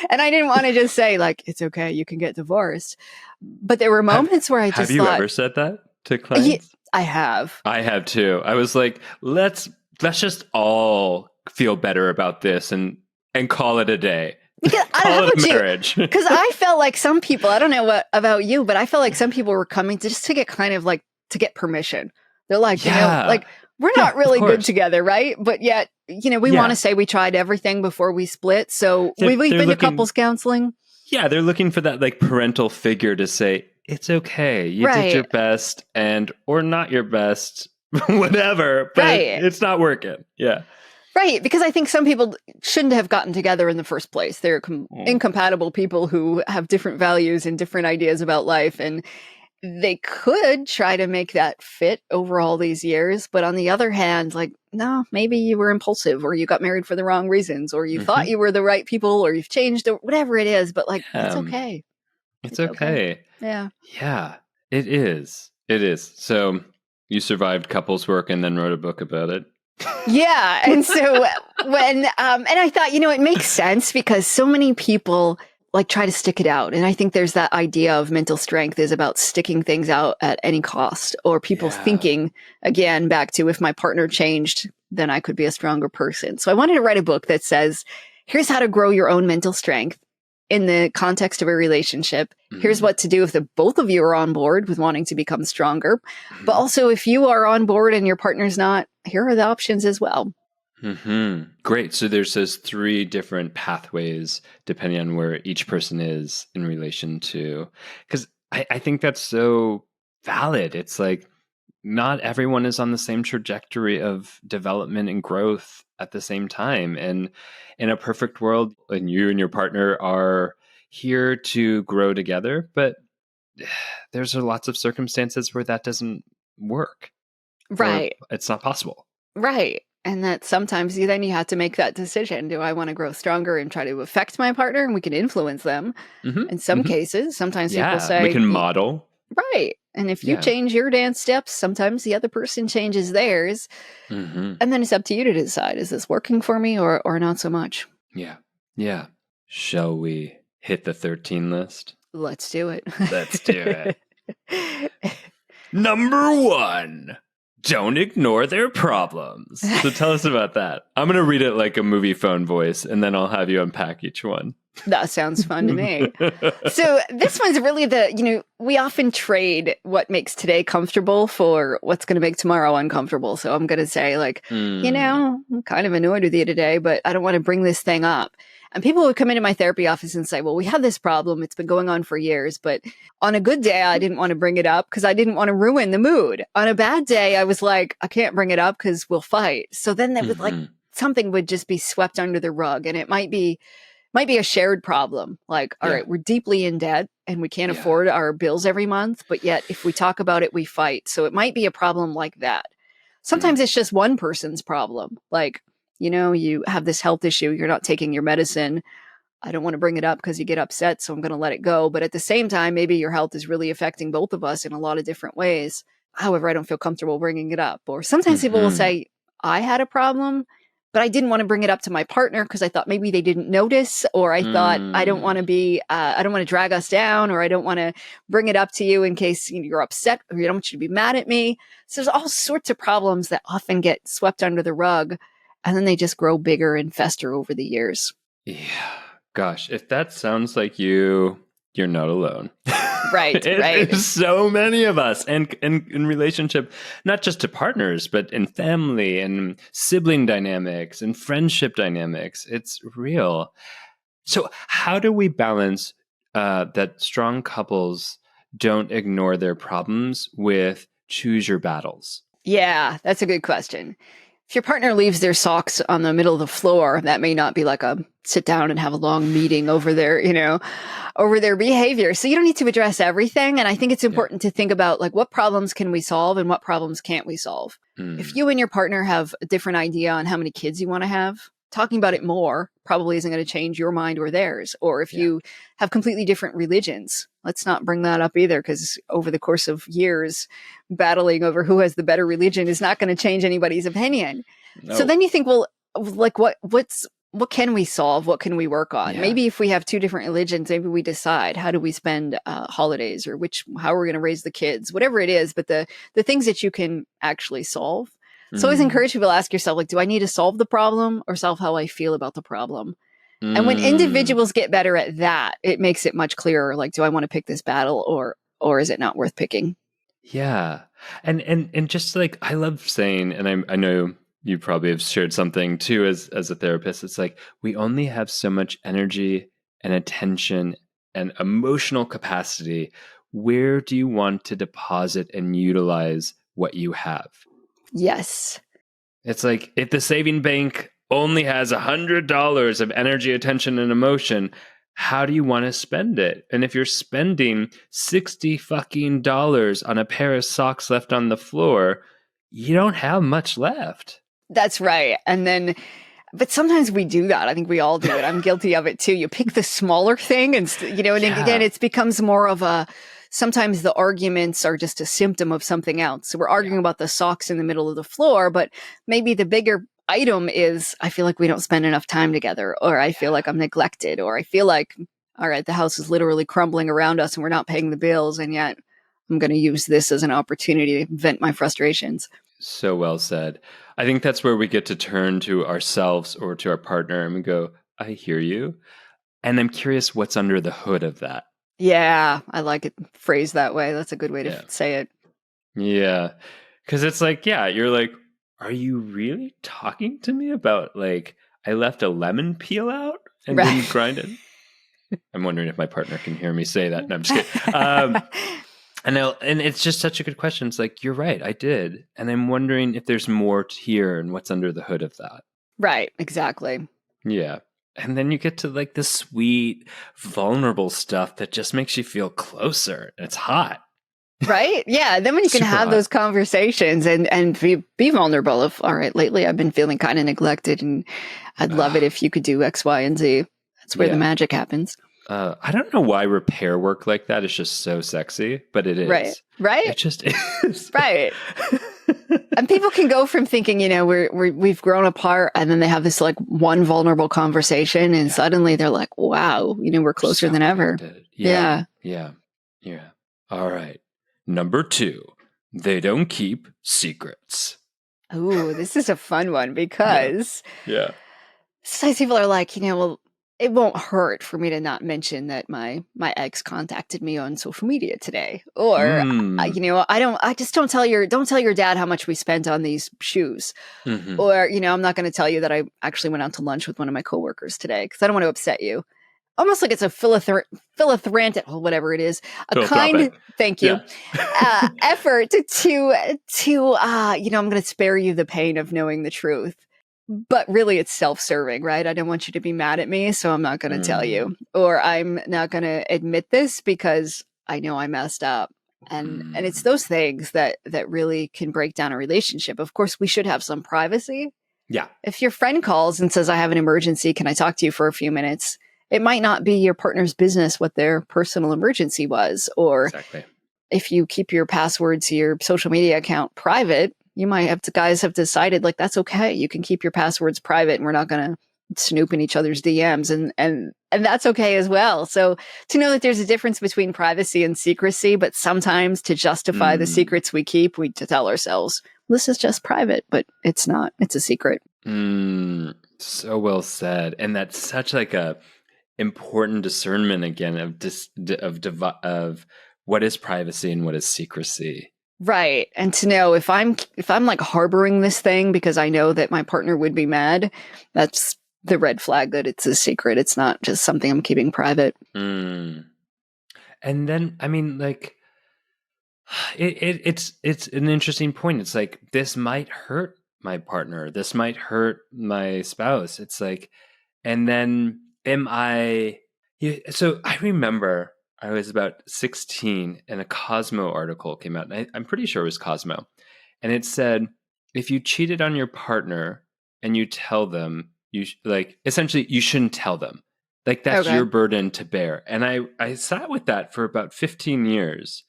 And I didn't want to just say, like, it's okay, you can get divorced. But there were moments where I just have you ever said that to clients? I have. I have too. I was like, let's just all feel better about this and call it a day. Because I don't know about marriage. Because I felt like some people, I don't know what about you, but I felt like some people were coming to get kind of like to get permission. They're like, we're not really good together, right? But yet, we want to say we tried everything before we split. So we've been to couples counseling. Yeah, they're looking for that like parental figure to say, it's okay. You did your best or not your best, whatever, but it's not working. Yeah. Right. Because I think some people shouldn't have gotten together in the first place. They're incompatible people who have different values and different ideas about life. And they could try to make that fit over all these years. But on the other hand, like, no, maybe you were impulsive, or you got married for the wrong reasons, or you thought you were the right people, or you've changed, or whatever it is. But like, it's okay. It's okay. Yeah. Yeah, it is. It is. So you survived couples work and then wrote a book about it. Yeah. And so when, and I thought, it makes sense because so many people like try to stick it out. And I think there's that idea of mental strength is about sticking things out at any cost, or people thinking, again, back to, if my partner changed, then I could be a stronger person. So I wanted to write a book that says, here's how to grow your own mental strength in the context of a relationship. Here's what to do if the both of you are on board with wanting to become stronger. But also, if you are on board and your partner's not, here are the options as well. Great. So there's those 3 different pathways depending on where each person is in relation to, because I think that's so valid. It's like not everyone is on the same trajectory of development and growth at the same time. And in a perfect world, and you and your partner are here to grow together, but there's lots of circumstances where that doesn't work. Right. It's not possible. Right. And that sometimes you have to make that decision. Do I want to grow stronger and try to affect my partner? And we can influence them. In some cases, sometimes people say, we can model. Right. And if you change your dance steps, sometimes the other person changes theirs. And then it's up to you to decide, is this working for me or not so much? Yeah. Yeah. Shall we hit the 13 list? Let's do it. Let's do it. Number 1. Don't ignore their problems. So tell us about that. I'm going to read it like a movie phone voice, and then I'll have you unpack each one. That sounds fun to me. So this one's really we often trade what makes today comfortable for what's going to make tomorrow uncomfortable. So I'm going to say, like, I'm kind of annoyed with you today, but I don't want to bring this thing up. And people would come into my therapy office and say, well, we have this problem. It's been going on for years, but on a good day, I didn't want to bring it up because I didn't want to ruin the mood. On a bad day, I was like, I can't bring it up because we'll fight. So then that would like, something would just be swept under the rug, and it might be a shared problem. Like, all right, we're deeply in debt and we can't afford our bills every month, but yet if we talk about it, we fight. So it might be a problem like that. Sometimes it's just one person's problem. Like, you have this health issue, you're not taking your medicine. I don't want to bring it up because you get upset, so I'm going to let it go. But at the same time, maybe your health is really affecting both of us in a lot of different ways. However, I don't feel comfortable bringing it up. Or sometimes people will say, I had a problem, but I didn't want to bring it up to my partner because I thought maybe they didn't notice, or I thought I don't want to I don't want to drag us down, or I don't want to bring it up to you in case you're upset or you don't want you to be mad at me. So there's all sorts of problems that often get swept under the rug, and then they just grow bigger and fester over the years. Yeah. Gosh, if that sounds like you're not alone. Right, right. There's so many of us, and in relationship, not just to partners, but in family and sibling dynamics and friendship dynamics. It's real. So how do we balance that strong couples don't ignore their problems with choose your battles? Yeah, that's a good question. If your partner leaves their socks on the middle of the floor, that may not be like a sit down and have a long meeting over their, over their behavior. So you don't need to address everything. And I think it's important to think about like, what problems can we solve and what problems can't we solve? If you and your partner have a different idea on how many kids you want to have, talking about it more probably isn't going to change your mind or theirs. Or if you have completely different religions, let's not bring that up either, because over the course of years, battling over who has the better religion is not going to change anybody's opinion. No. So then you think, well, like what can we solve? What can we work on? Yeah. Maybe if we have two different religions, maybe we decide how do we spend holidays, or how are we going to raise the kids, whatever it is. But the things that you can actually solve. So I always encourage people to ask yourself, like, do I need to solve the problem or solve how I feel about the problem? And when individuals get better at that, it makes it much clearer. Like, do I want to pick this battle or is it not worth picking? Yeah. And just like, I love saying, and I know you probably have shared something too as a therapist. It's like, we only have so much energy and attention and emotional capacity. Where do you want to deposit and utilize what you have? Yes. It's like, if the saving bank only has $100 of energy, attention, and emotion, how do you want to spend it? And if you're spending $60 on a pair of socks left on the floor, you don't have much left. That's right. But sometimes we do that. I think we all do it. I'm guilty of it too. You pick the smaller thing and again, it becomes more of sometimes the arguments are just a symptom of something else. So we're arguing about the socks in the middle of the floor, but maybe the bigger item is, I feel like we don't spend enough time together, or I feel like I'm neglected, or I feel like, all right, the house is literally crumbling around us and we're not paying the bills. And yet I'm going to use this as an opportunity to vent my frustrations. So well said. I think that's where we get to turn to ourselves or to our partner and we go, I hear you. And I'm curious what's under the hood of that. Yeah, I like it phrased that way. That's a good way to say it. Yeah. Because it's like, you're like, are you really talking to me about, like, I left a lemon peel out and didn't grind it? I'm wondering if my partner can hear me say that. No, I'm just kidding. And it's just such a good question. It's like, you're right, I did. And I'm wondering if there's more here and what's under the hood of that. Right, exactly. Yeah. And then you get to like the sweet, vulnerable stuff that just makes you feel closer. And it's hot. Right? Yeah. Then when you can have those conversations and be vulnerable of, all right, lately I've been feeling kind of neglected and I'd love it if you could do X, Y, and Z. That's where the magic happens. I don't know why repair work like that is just so sexy, but it is. Right? It just is. Right. And people can go from thinking, we've grown apart, and then they have this like one vulnerable conversation, and suddenly they're like, wow, we're closer than ever. Yeah. All right. Number 2, they don't keep secrets. Ooh, this is a fun one because sometimes people are like, well, it won't hurt for me to not mention that my ex contacted me on social media today, or I just don't tell your dad how much we spent on these shoes, or I'm not going to tell you that I actually went out to lunch with one of my coworkers today because I don't want to upset you. Almost like it's a philanthropic, whatever it is, a kind, thank you, effort to I'm going to spare you the pain of knowing the truth. But really, it's self-serving, right? I don't want you to be mad at me, so I'm not going to tell you, or I'm not going to admit this because I know I messed up. And it's those things that really can break down a relationship. Of course, we should have some privacy. Yeah. If your friend calls and says, I have an emergency, can I talk to you for a few minutes? It might not be your partner's business what their personal emergency was. Or if you keep your password to your social media account private, you might have guys have decided like, that's okay. You can keep your passwords private and we're not going to snoop in each other's DMs, and that's okay as well. So to know that there's a difference between privacy and secrecy, but sometimes to justify the secrets we keep, we to tell ourselves, this is just private, but it's not, it's a secret. So well said. And that's such like a important discernment again of what is privacy and what is secrecy. Right. And to know if I'm like harboring this thing because I know that my partner would be mad, that's the red flag that it's a secret. It's not just something I'm keeping private. And then, I mean, like, it's an interesting point. It's like, this might hurt my partner. This might hurt my spouse. It's like, and then so I remember I was about 16 and a Cosmo article came out. And I'm pretty sure it was Cosmo. And it said, if you cheated on your partner and you tell them, essentially you shouldn't tell them. Like that's your burden to bear. And I sat with that for about 15 years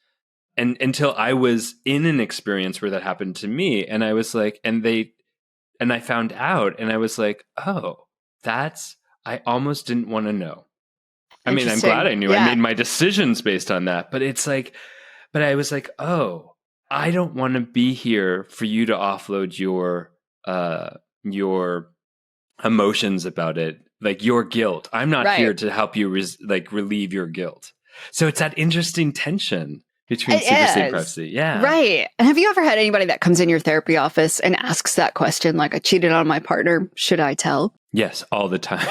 and until I was in an experience where that happened to me. And I was like, and I found out and I was like, oh, I almost didn't want to know. I mean, I'm glad I knew. I made my decisions based on that. But it's like, but I was like, oh, I don't want to be here for you to offload your emotions about it, like your guilt. I'm not here to help you relieve your guilt. So it's that interesting tension between secrecy and privacy. Yeah. Right. And have you ever had anybody that comes in your therapy office and asks that question, like, I cheated on my partner, should I tell? Yes, all the time.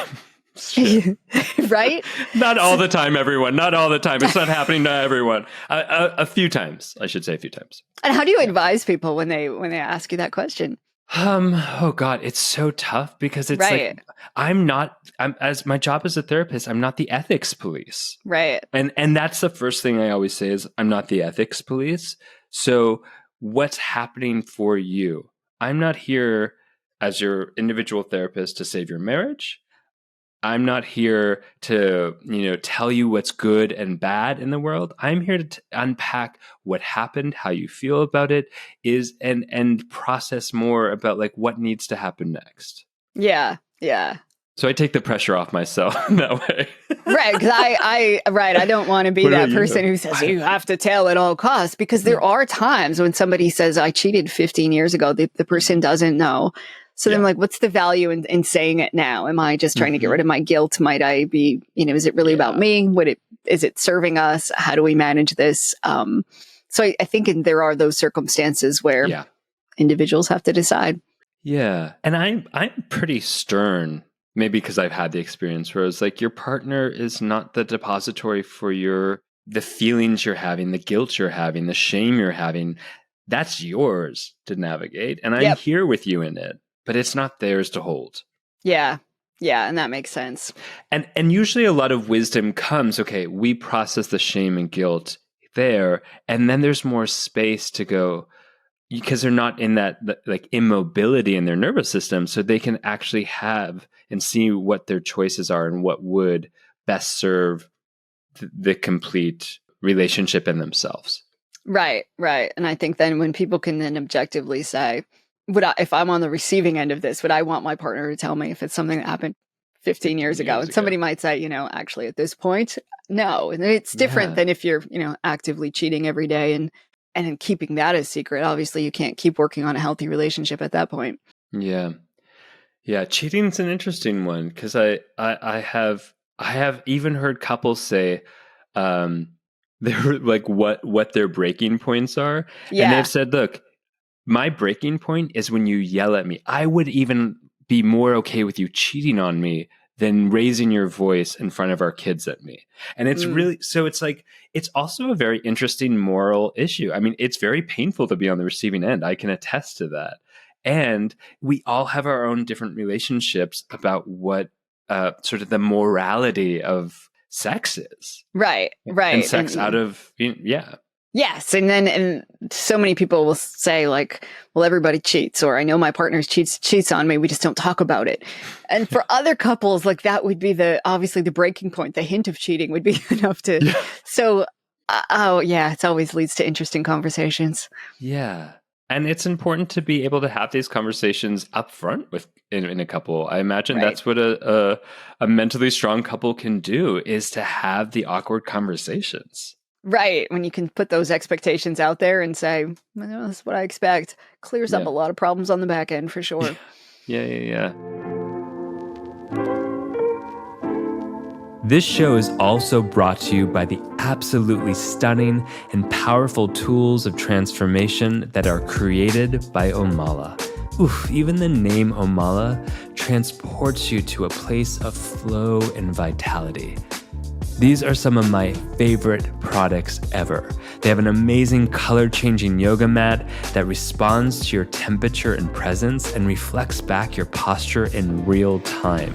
Right? Not all the time, everyone. Not all the time. It's not happening to everyone. A few times, I should say a few times. And how do you advise people when they ask you that question? Oh God, it's so tough because it's like, as my job as a therapist, I'm not the ethics police. Right. And that's the first thing I always say is I'm not the ethics police. So what's happening for you? I'm not here as your individual therapist to save your marriage. I'm not here to, tell you what's good and bad in the world. I'm here to unpack what happened, how you feel about it and process more about like what needs to happen next. Yeah. Yeah. So I take the pressure off myself in that way. Right. Because I don't want to be that person who says you have to tell at all costs, because there are times when somebody says I cheated 15 years ago, the person doesn't know. So then I'm like, what's the value in saying it now? Am I just trying to get rid of my guilt? Might I be, is it really about me? Is it serving us? How do we manage this? So I think there are those circumstances where individuals have to decide. Yeah. And I'm pretty stern, maybe because I've had the experience where it's like your partner is not the depository for the feelings you're having, the guilt you're having, the shame you're having. That's yours to navigate. And I'm here with you in it. But it's not theirs to hold. Yeah. Yeah. And that makes sense. And usually a lot of wisdom comes, okay, we process the shame and guilt there. And then there's more space to go because they're not in that like immobility in their nervous system. So they can actually have and see what their choices are and what would best serve the complete relationship and themselves. Right. Right. And I think then when people can then objectively say, if I'm on the receiving end of this, would I want my partner to tell me if it's something that happened 15 years ago? And somebody might say, actually at this point, no. And it's different than if you're, actively cheating every day and keeping that a secret. Obviously, you can't keep working on a healthy relationship at that point. Yeah. Yeah, cheating's an interesting one because I have even heard couples say they're like what their breaking points are. And they've Yeah. said, look, my breaking point is when you yell at me. I would even be more okay with you cheating on me than raising your voice in front of our kids at me. And it's really, so it's like, it's also a very interesting moral issue. I mean, it's very painful to be on the receiving end. I can attest to that. And we all have our own different relationships about what sort of the morality of sex is. Right. And sex out of, yeah. Yes. And so many people will say like, well, everybody cheats, or I know my partner cheats on me. We just don't talk about it. And for other couples, like that would be obviously the breaking point. The hint of cheating would be enough to, so, it always leads to interesting conversations. Yeah. And it's important to be able to have these conversations up front in a couple. I imagine that's what a mentally strong couple can do, is to have the awkward conversations. Right. When you can put those expectations out there and say, well, this is what I expect, clears up a lot of problems on the back end for sure. Yeah. This show is also brought to you by the absolutely stunning and powerful tools of transformation that are created by Omala. Oof, even the name Omala transports you to a place of flow and vitality. These are some of my favorite products ever. They have an amazing color-changing yoga mat that responds to your temperature and presence and reflects back your posture in real time.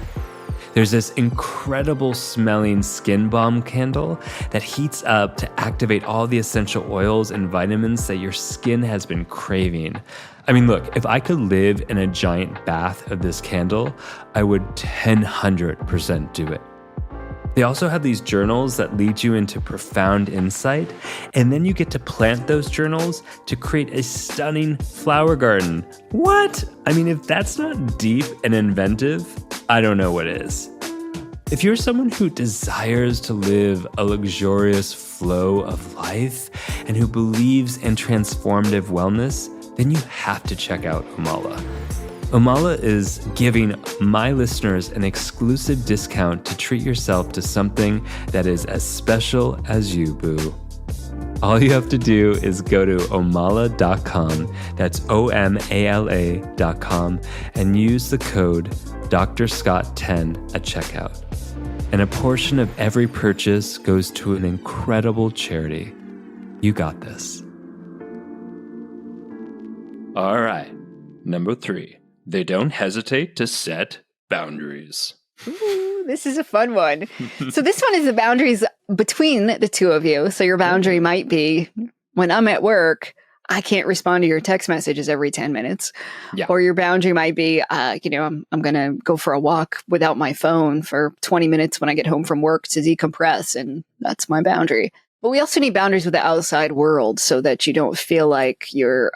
There's this incredible smelling skin balm candle that heats up to activate all the essential oils and vitamins that your skin has been craving. I mean, look, if I could live in a giant bath of this candle, I would 100% do it. They also have these journals that lead you into profound insight, and then you get to plant those journals to create a stunning flower garden. What? I mean, if that's not deep and inventive, I don't know what is. If you're someone who desires to live a luxurious flow of life and who believes in transformative wellness, then you have to check out Omala. Omala is giving my listeners an exclusive discount to treat yourself to something that is as special as you, boo. All you have to do is go to omala.com, that's OMALA.com, and use the code DrScott10 at checkout. And a portion of every purchase goes to an incredible charity. You got this. All right, number 3. They don't hesitate to set boundaries. Ooh, this is a fun one. So this one is the boundaries between the two of you. So your boundary might be, when I'm at work, I can't respond to your text messages every 10 minutes. Yeah. Or your boundary might be, I'm going to go for a walk without my phone for 20 minutes when I get home from work to decompress. And that's my boundary. But we also need boundaries with the outside world so that you don't feel like your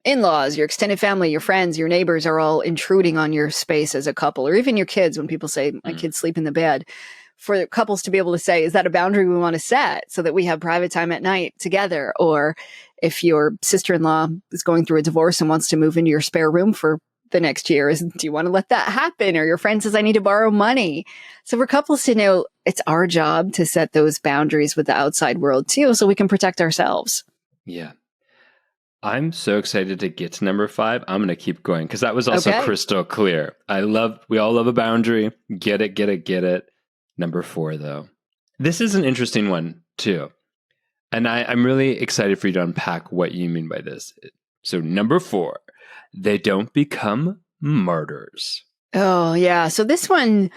in-laws, your extended family, your friends, your neighbors are all intruding on your space as a couple, or even your kids. When people say, my kids sleep in the bed, for couples to be able to say, is that a boundary we want to set so that we have private time at night together? Or if your sister-in-law is going through a divorce and wants to move into your spare room for the next year, do you want to let that happen? Or your friend says, I need to borrow money. So for couples to know, it's our job to set those boundaries with the outside world too, so we can protect ourselves. Yeah. I'm so excited to get to number 5. I'm going to keep going because that was also crystal clear. We all love a boundary. Get it. Number 4, though. This is an interesting one, too. And I'm really excited for you to unpack what you mean by this. So number 4, they don't become martyrs. Oh, yeah. So this one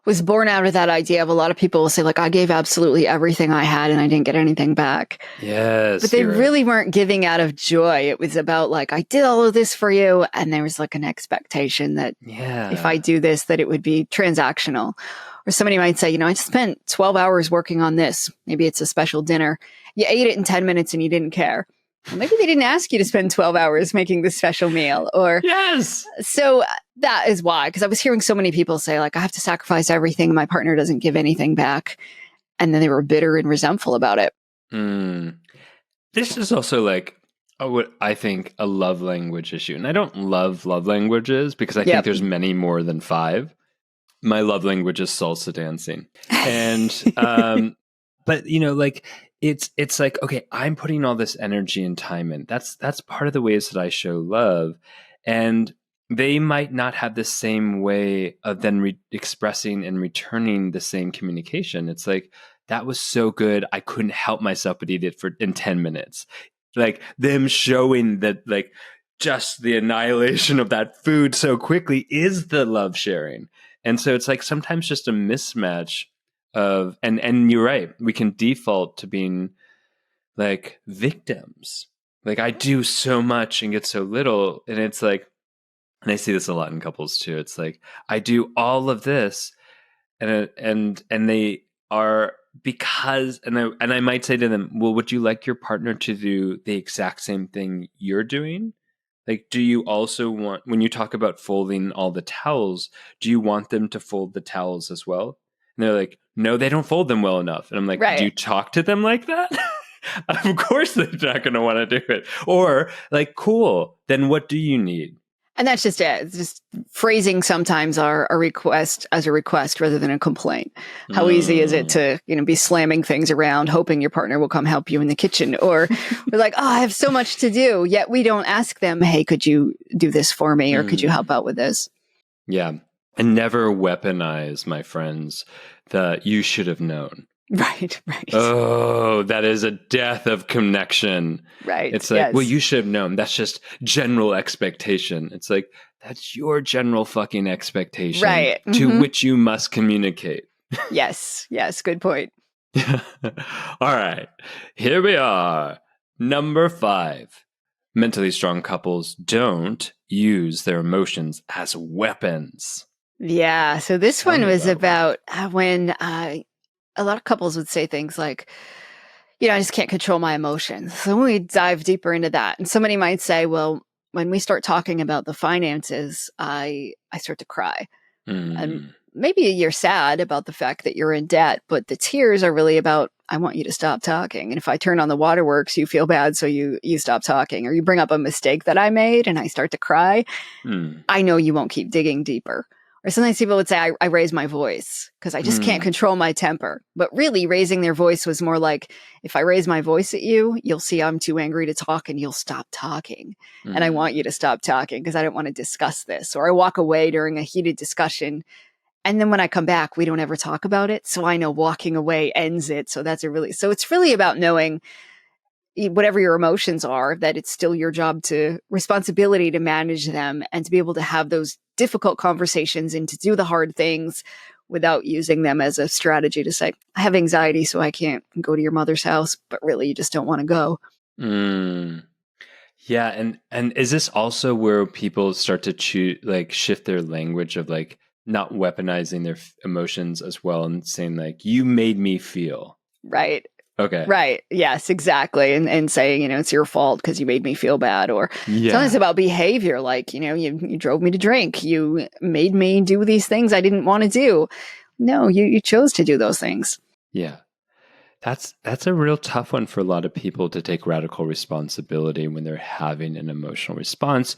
was born out of that idea of a lot of people will say, like, I gave absolutely everything I had and I didn't get anything back. Yes. But they really weren't giving out of joy. It was about like, I did all of this for you. And there was like an expectation that if I do this, that it would be transactional. Or somebody might say, I just spent 12 hours working on this. Maybe it's a special dinner. You ate it in 10 minutes and you didn't care. Well, maybe they didn't ask you to spend 12 hours making this special meal. Or so that is why, because I was hearing so many people say, like, I have to sacrifice everything and my partner doesn't give anything back. And then they were bitter and resentful about it. This is also like, what I think a love language issue, and I don't love languages because I think Yep. there's many more than five. My love language is salsa dancing. And but like it's like, okay, I'm putting all this energy and time in. That's part of the ways that I show love. And they might not have the same way of then expressing and returning the same communication. It's like, that was so good, I couldn't help myself but eat it in 10 minutes. Like them showing that, like, just the annihilation of that food so quickly is the love sharing. And so it's like sometimes just a mismatch of, and you're right, we can default to being like victims. Like, I do so much and get so little. And it's like, and I see this a lot in couples too. It's like, I do all of this and they are, because, and I might say to them, well, would you like your partner to do the exact same thing you're doing? Like, do you also want, when you talk about folding all the towels, do you want them to fold the towels as well? And they're like, no, they don't fold them well enough. And I'm like, do you Right. talk to them like that? Of course they're not going to want to do it. Or like, cool, then what do you need? And that's just it. It's just phrasing sometimes our request as a request rather than a complaint. How easy is it to, be slamming things around, hoping your partner will come help you in the kitchen? Or we're like, oh, I have so much to do. Yet we don't ask them, hey, could you do this for me? Or could you help out with this? Yeah. And never weaponize, my friends, the you should have known. Right. Oh, that is a death of connection. Right. It's like, well, you should have known. That's just general expectation. It's like, that's your general fucking expectation, right, to which you must communicate. Yes. Good point. All right. Here we are. Number 5. Mentally strong couples don't use their emotions as weapons. Yeah. So this one was about when a lot of couples would say things like, I just can't control my emotions. So when we dive deeper into that, and somebody might say, well, when we start talking about the finances, I start to cry. And maybe you're sad about the fact that you're in debt, but the tears are really about, I want you to stop talking. And if I turn on the waterworks, you feel bad, so you stop talking. Or you bring up a mistake that I made and I start to cry. I know you won't keep digging deeper. Or sometimes people would say, I raise my voice because I just can't control my temper. But really, raising their voice was more like, if I raise my voice at you, you'll see I'm too angry to talk and you'll stop talking. And I want you to stop talking because I don't want to discuss this. Or I walk away during a heated discussion. And then when I come back, we don't ever talk about it. So I know walking away ends it. So it's really about knowing whatever your emotions are, that it's still your responsibility to manage them and to be able to have those difficult conversations and to do the hard things without using them as a strategy to say, I have anxiety, so I can't go to your mother's house, but really you just don't want to go. Yeah. And is this also where people start to shift their language of like not weaponizing their emotions as well and saying like, you made me feel. Right. Okay. Right. Yes, exactly. And saying, it's your fault because you made me feel bad. Or sometimes about behavior, like, you drove me to drink. You made me do these things I didn't want to do. No, you chose to do those things. Yeah. That's a real tough one for a lot of people to take radical responsibility when they're having an emotional response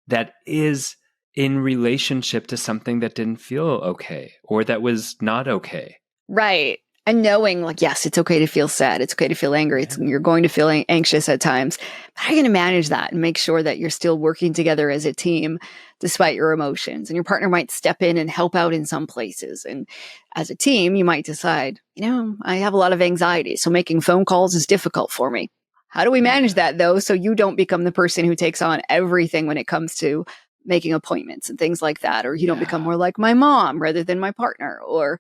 that is in relationship to something that didn't feel okay or that was not okay. Right. And knowing, like, yes, it's okay to feel sad. It's okay to feel angry. You're going to feel anxious at times. How are you going to manage that and make sure that you're still working together as a team despite your emotions? And your partner might step in and help out in some places. And as a team, you might decide, I have a lot of anxiety, so making phone calls is difficult for me. How do we manage that, though, so you don't become the person who takes on everything when it comes to making appointments and things like that? Or you don't become more like my mom rather than my partner? Or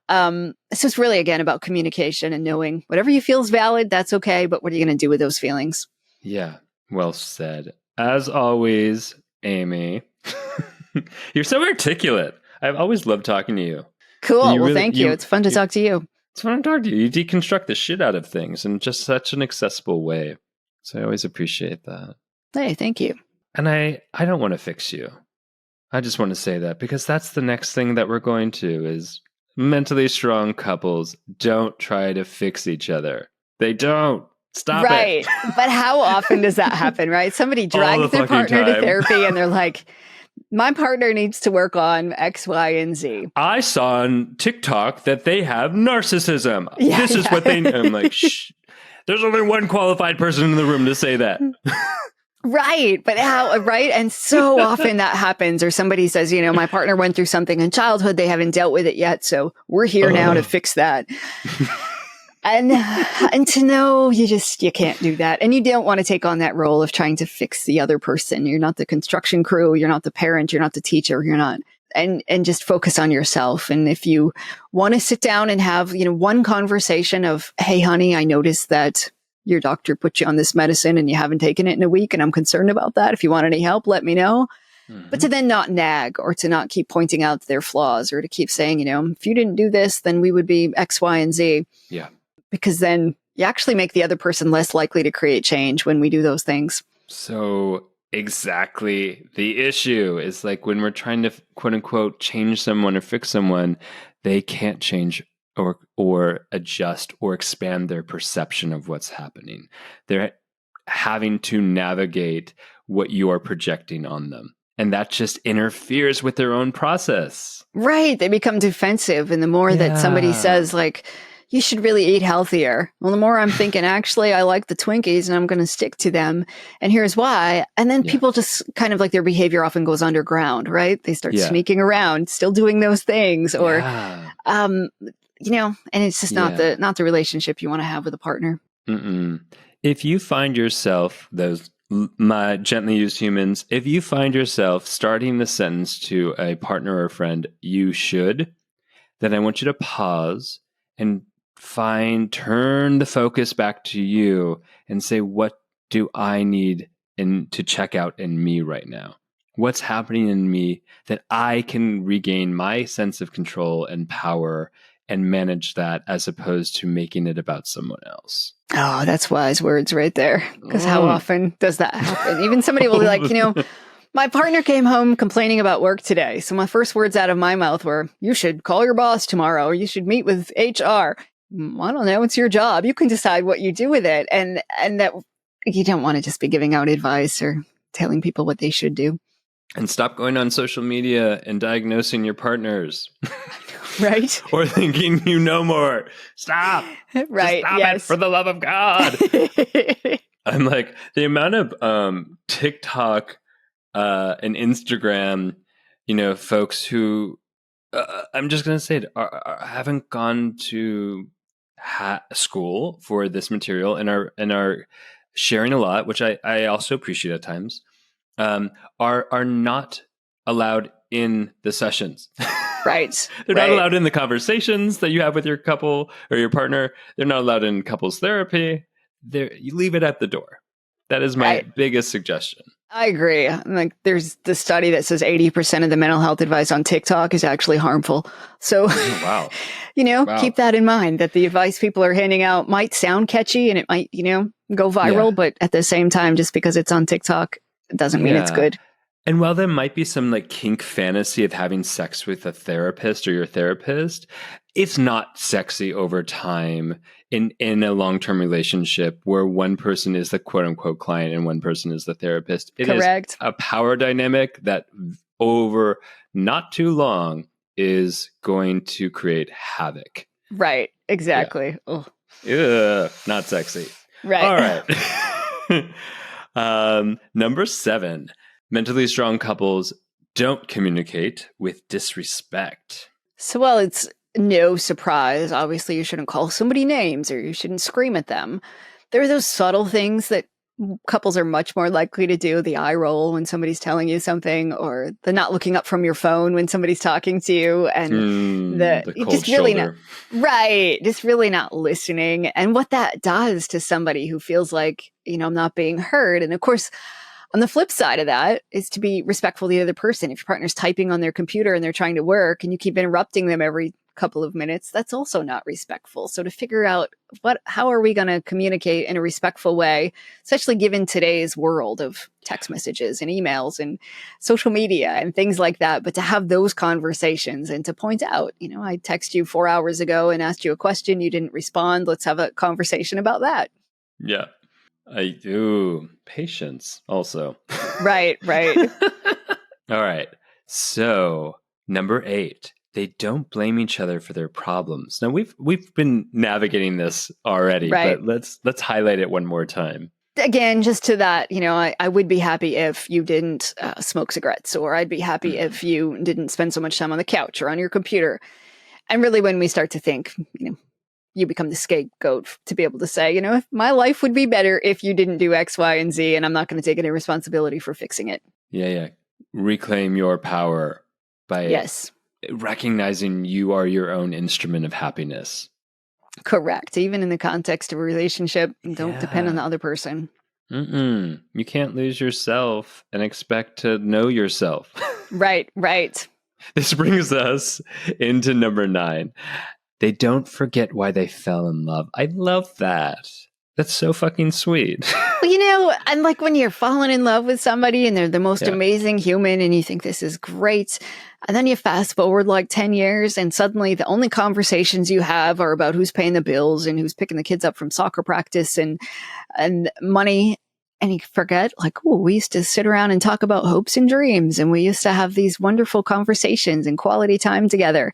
it's just really, again, about communication and knowing whatever you feel is valid, that's okay. But what are you going to do with those feelings? Yeah. Well said. As always, Amy, you're so articulate. I've always loved talking to you. Cool. Thank you. It's fun to talk to you. It's fun to talk to you. You deconstruct the shit out of things in just such an accessible way. So I always appreciate that. Hey, thank you. And I don't want to fix you. I just want to say that because that's the next thing that we're going to is mentally strong couples don't try to fix each other. They don't. Stop right. it. But how often does that happen, right? Somebody drags their partner to therapy and they're like, my partner needs to work on X, Y, and Z. I saw on TikTok that they have narcissism. This is what they... I'm like, shh. There's only one qualified person in the room to say that. Right. But how, right? And so often that happens, or somebody says, my partner went through something in childhood. They haven't dealt with it yet. So we're here now to fix that. And to know you can't do that. And you don't want to take on that role of trying to fix the other person. You're not the construction crew. You're not the parent. You're not the teacher. You're not. And just focus on yourself. And if you want to sit down and have, one conversation of, hey, honey, I noticed that your doctor put you on this medicine and you haven't taken it in a week. And I'm concerned about that. If you want any help, let me know. Mm-hmm. But to then not nag or to not keep pointing out their flaws or to keep saying, if you didn't do this, then we would be X, Y, and Z. Yeah. Because then you actually make the other person less likely to create change when we do those things. So exactly the issue is like when we're trying to quote unquote change someone or fix someone, they can't change or adjust or expand their perception of what's happening. They're having to navigate what you are projecting on them. And that just interferes with their own process. Right. They become defensive. And the more that somebody says like, you should really eat healthier. Well, the more I'm thinking, actually, I like the Twinkies and I'm going to stick to them. And here's why. And then people just kind of like their behavior often goes underground, right? They start sneaking around, still doing those things or, and it's just not the relationship you want to have with a partner. Mm-mm. If you find yourself, my gently used humans, if you find yourself starting the sentence to a partner or a friend, you should, then I want you to pause and turn the focus back to you and say, what do I need to check out in me right now? What's happening in me that I can regain my sense of control and power and manage that as opposed to making it about someone else? Oh, that's wise words right there. Because how often does that happen? Even somebody will be like, my partner came home complaining about work today. So my first words out of my mouth were, you should call your boss tomorrow or you should meet with HR. I don't know. It's your job. You can decide what you do with it. And that you don't want to just be giving out advice or telling people what they should do. And stop going on social media and diagnosing your partners. Right. Or thinking you know more. Stop. Right. Just stop it for the love of God. I'm like, the amount of TikTok and Instagram, folks who, I'm just going to say it, haven't gone to school for this material and are sharing a lot, which I also appreciate at times, are not allowed in the sessions. Right. They're not allowed in the conversations that you have with your couple or your partner. They're not allowed in couples therapy. You leave it at the door. That is my biggest suggestion. I agree. Like, there's the study that says 80% of the mental health advice on TikTok is actually harmful. So, keep that in mind, that the advice people are handing out might sound catchy and it might, go viral. But at the same time, just because it's on TikTok, it doesn't mean it's good. And while there might be some like kink fantasy of having sex with a therapist or your therapist, it's not sexy over time in a long-term relationship where one person is the quote unquote client and one person is the therapist. It Correct. is a power dynamic that over not too long is going to create havoc. Right. Exactly. Yeah. Ugh, not sexy. Right. All right. Number 7. Mentally strong couples don't communicate with disrespect. So, well, it's no surprise. Obviously, you shouldn't call somebody names or you shouldn't scream at them. There are those subtle things that couples are much more likely to do. The eye roll when somebody's telling you something, or the not looking up from your phone when somebody's talking to you, and the cold just really shoulder. just really not listening. And what that does to somebody who feels like, not being heard. And of course, on the flip side of that is to be respectful of the other person. If your partner's typing on their computer and they're trying to work and you keep interrupting them every couple of minutes, that's also not respectful. So to figure out how are we going to communicate in a respectful way, especially given today's world of text messages and emails and social media and things like that, but to have those conversations and to point out, I texted you 4 hours ago and asked you a question, you didn't respond. Let's have a conversation about that. Yeah. I do. Patience also. Right. All right. So, number 8, they don't blame each other for their problems. Now we've been navigating this already, Right. but let's highlight it one more time. Again, just to that, I would be happy if you didn't smoke cigarettes, or I'd be happy if you didn't spend so much time on the couch or on your computer. And really, when we start to think, you become the scapegoat to be able to say, my life would be better if you didn't do X, Y, and Z, and I'm not going to take any responsibility for fixing it. Yeah. Reclaim your power by recognizing you are your own instrument of happiness. Correct. Even in the context of a relationship, don't depend on the other person. You can't lose yourself and expect to know yourself. Right. This brings us into number 9. They don't forget why they fell in love. I love that. That's so fucking sweet. Well, and like when you're falling in love with somebody and they're the most amazing human and you think this is great. And then you fast forward like 10 years and suddenly the only conversations you have are about who's paying the bills and who's picking the kids up from soccer practice and money. And you forget, like, oh, we used to sit around and talk about hopes and dreams. And we used to have these wonderful conversations and quality time together.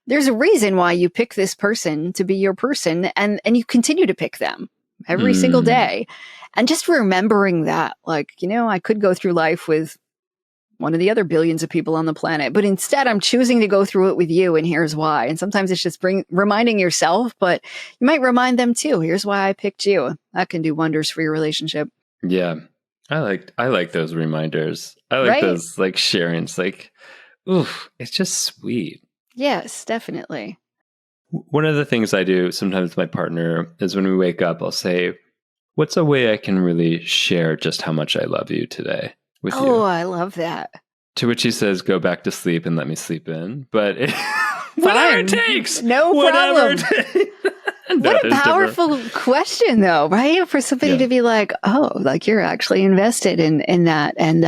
There's a reason why you pick this person to be your person and you continue to pick them every single day. And just remembering that, like, I could go through life with one of the other billions of people on the planet, but instead I'm choosing to go through it with you. And here's why. And sometimes it's just reminding yourself, but you might remind them too. Here's why I picked you. That can do wonders for your relationship. Yeah. I like those reminders. I like those like sharings. Like, oof, it's just sweet. Yes, definitely. One of the things I do sometimes with my partner is when we wake up, I'll say, what's a way I can really share just how much I love you today with you? Oh, I love that. To which he says, go back to sleep and let me sleep in. But whatever it takes. No problem. What a powerful question, though, right? For somebody to be like, oh, like you're actually invested in that. And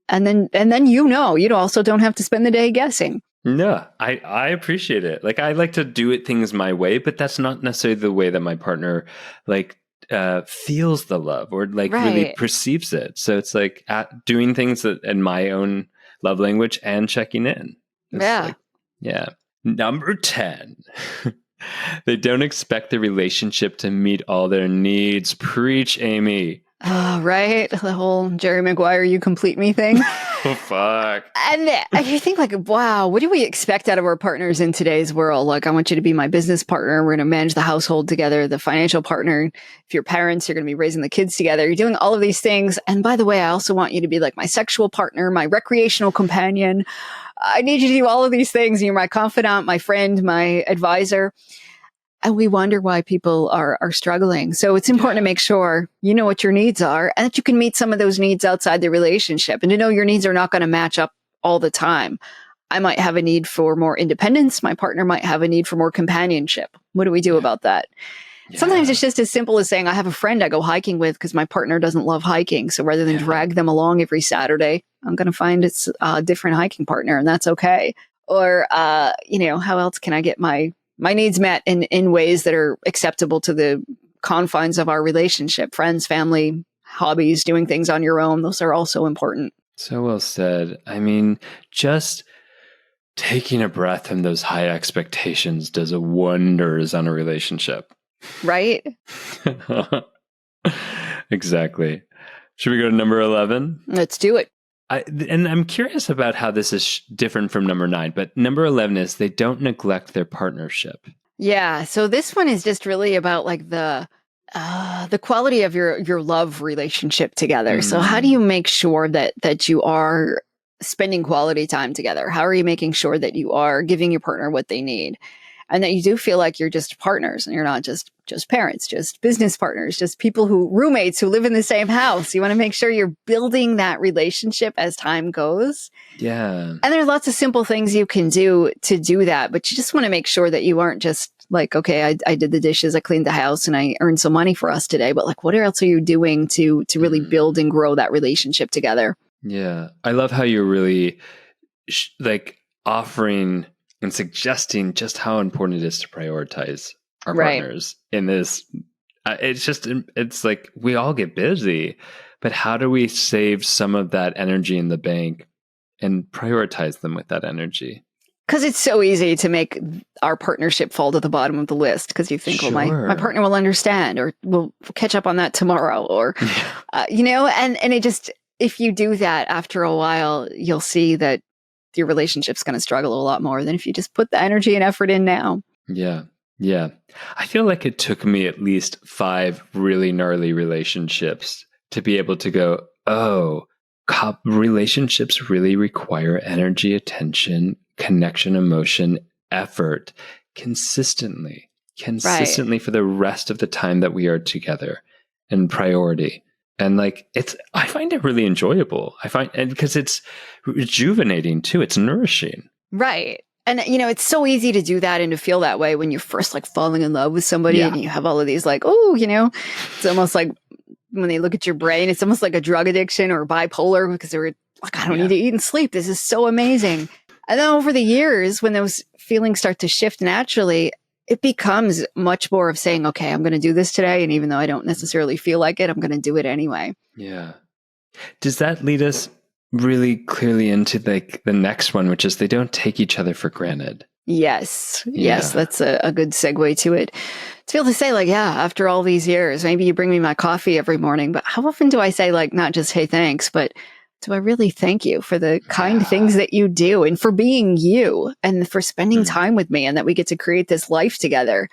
and then you also don't have to spend the day guessing. No, I appreciate it. Like I like to do things my way, but that's not necessarily the way that my partner like feels the love or like really perceives it. So it's like doing things in my own love language and checking in. It's Number 10. They don't expect the relationship to meet all their needs. Preach, Amy. Oh, right. The whole Jerry Maguire, you complete me thing. Oh, fuck. And you think like, wow, what do we expect out of our partners in today's world? Like, I want you to be my business partner. We're going to manage the household together, the financial partner. If you're parents, you're going to be raising the kids together. You're doing all of these things. And by the way, I also want you to be like my sexual partner, my recreational companion. I need you to do all of these things. You're my confidant, my friend, my advisor. And we wonder why people are struggling. So it's important to make sure you know what your needs are and that you can meet some of those needs outside the relationship and to know your needs are not going to match up all the time. I might have a need for more independence. My partner might have a need for more companionship. What do we do about that? Yeah. Sometimes it's just as simple as saying, I have a friend I go hiking with because my partner doesn't love hiking. So rather than drag them along every Saturday, I'm going to find it's a different hiking partner and that's okay. Or, how else can I get my needs met in ways that are acceptable to the confines of our relationship, friends, family, hobbies, doing things on your own. Those are also important. So well said. I mean, just taking a breath from those high expectations does wonders on a relationship. Right? Exactly. Should we go to number 11? Let's do it. And I'm curious about how this is different from number 9, but number 11 is they don't neglect their partnership. Yeah. So this one is just really about like the quality of your love relationship together. So how do you make sure that you are spending quality time together? How are you making sure that you are giving your partner what they need? And that you do feel like you're just partners and you're not just parents, just business partners, just roommates who live in the same house. You want to make sure you're building that relationship as time goes. Yeah. And there's lots of simple things you can do to do that, but you just want to make sure that you aren't just like, okay, I did the dishes, I cleaned the house and I earned some money for us today. But like, what else are you doing to really build and grow that relationship together? Yeah. I love how you're really offering and suggesting just how important it is to prioritize our partners in this it's like we all get busy, but how do we save some of that energy in the bank and prioritize them with that energy? Because it's so easy to make our partnership fall to the bottom of the list because you think, well, my partner will understand, or we'll catch up on that tomorrow, or, and it just, if you do that after a while, you'll see that your relationship's going to struggle a lot more than if you just put the energy and effort in now. Yeah. Yeah. I feel like it took me at least 5 really gnarly relationships to be able to go, oh, relationships really require energy, attention, connection, emotion, effort consistently for the rest of the time that we are together, and priority. And like, I find it really enjoyable. And because it's rejuvenating too, it's nourishing. Right. And, it's so easy to do that and to feel that way when you're first like falling in love with somebody and you have all of these like, it's almost like when they look at your brain, it's almost like a drug addiction or bipolar because they're like, I don't need to eat and sleep. This is so amazing. And then over the years, when those feelings start to shift naturally, it becomes much more of saying, okay, I'm going to do this today. And even though I don't necessarily feel like it, I'm going to do it anyway. Yeah. Does that lead us really clearly into like the next one, which is they don't take each other for granted? Yes. That's a good segue to it. To be able to say like, after all these years, maybe you bring me my coffee every morning, but how often do I say like, not just, hey, thanks, but do I really thank you for the kind things that you do and for being you and for spending time with me and that we get to create this life together?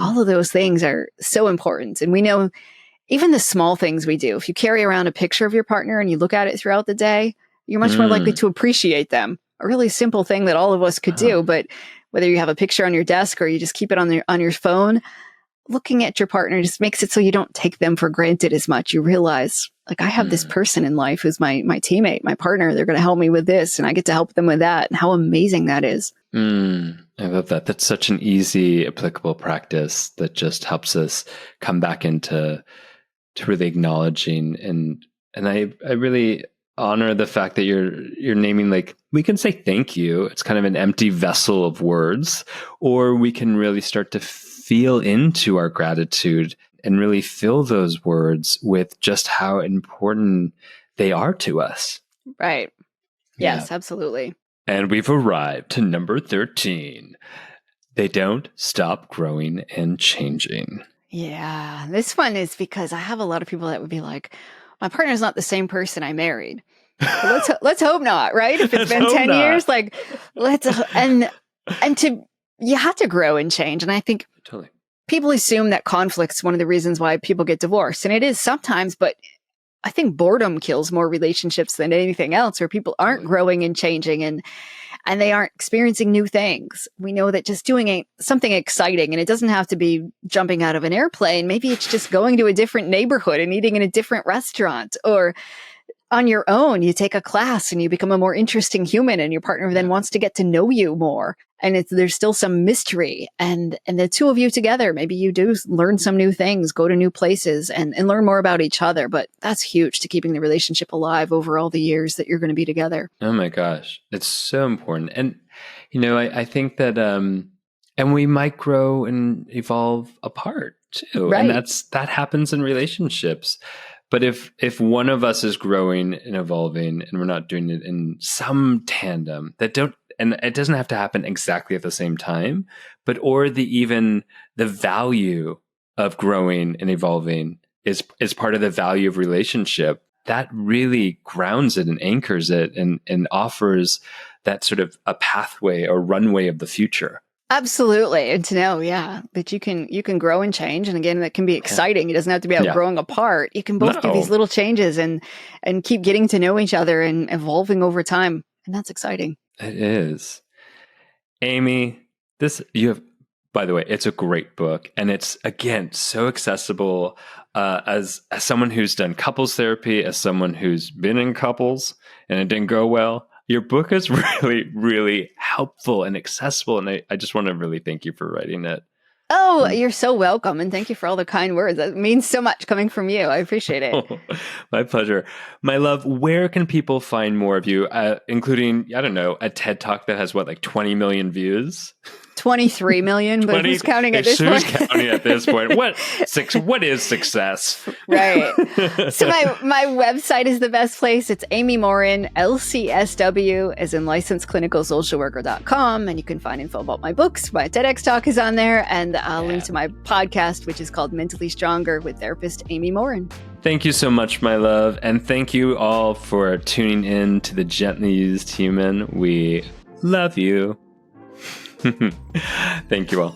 All of those things are so important. And we know even the small things we do, if you carry around a picture of your partner and you look at it throughout the day, you're much more likely to appreciate them. A really simple thing that all of us could do, but whether you have a picture on your desk or you just keep it on your phone, looking at your partner just makes it so you don't take them for granted as much. You realize, like, I have this person in life who's my teammate, my partner. They're going to help me with this, and I get to help them with that. And how amazing that is. I love that. That's such an easy, applicable practice that just helps us come back into really acknowledging and I really honor the fact that you're naming, like, we can say thank you. It's kind of an empty vessel of words, or we can really start to feel into our gratitude and really fill those words with just how important they are to us. Right. Yes, absolutely. And we've arrived to number 13. They don't stop growing and changing. Yeah. This one is because I have a lot of people that would be like, my partner's not the same person I married. Let's hope not, right? If it's been 10 years, like and you have to grow and change. And I think totally. People assume that conflict's one of the reasons why people get divorced. And it is sometimes, but I think boredom kills more relationships than anything else, where people aren't growing and changing and they aren't experiencing new things. We know that just doing something exciting, and it doesn't have to be jumping out of an airplane. Maybe it's just going to a different neighborhood and eating in a different restaurant, or on your own, you take a class and you become a more interesting human, and your partner then wants to get to know you more. And there's still some mystery, and the two of you together, maybe you do learn some new things, go to new places and learn more about each other. But that's huge to keeping the relationship alive over all the years that you're going to be together. Oh my gosh. It's so important. And, I think that, and we might grow and evolve apart too. Right. And that happens in relationships. But if one of us is growing and evolving and we're not doing it in some tandem and it doesn't have to happen exactly at the same time, but the value of growing and evolving is part of the value of relationship, that really grounds it and anchors it and offers that sort of a pathway or runway of the future. Absolutely. And to know, that you can grow and change. And again, that can be exciting. It doesn't have to be about growing apart. You can both do these little changes and keep getting to know each other and evolving over time. And that's exciting. It is. Amy, by the way, it's a great book. And it's, again, so accessible as someone who's done couples therapy, as someone who's been in couples and it didn't go well. Your book is really, really helpful and accessible. And I just want to really thank you for writing it. Oh, you're so welcome. And thank you for all the kind words. That means so much coming from you. I appreciate it. Oh, my pleasure. My love, where can people find more of you, including, I don't know, a TED Talk that has 20 million views? 23 million, but who's counting at this point? Who's counting at this point? What is success? Right. So my website is the best place. It's Amy Morin, LCSW, as in licensed clinical social worker.com. And you can find info about my books. My TEDx talk is on there. And I'll link to my podcast, which is called Mentally Stronger with therapist Amy Morin. Thank you so much, my love. And thank you all for tuning in to the Gently Used Human. We love you. Thank you all.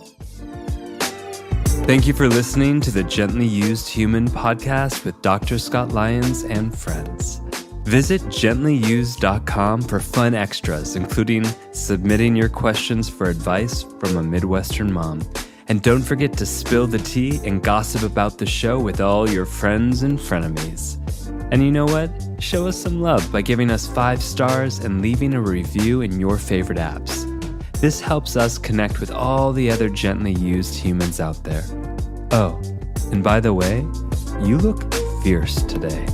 Thank you for listening to the Gently Used Human podcast with Dr. Scott Lyons and friends. Visit gentlyused.com for fun extras, including submitting your questions for advice from a Midwestern mom. And don't forget to spill the tea and gossip about the show with all your friends and frenemies. And you know what? Show us some love by giving us 5 stars and leaving a review in your favorite apps. This helps us connect with all the other gently used humans out there. Oh, and by the way, you look fierce today.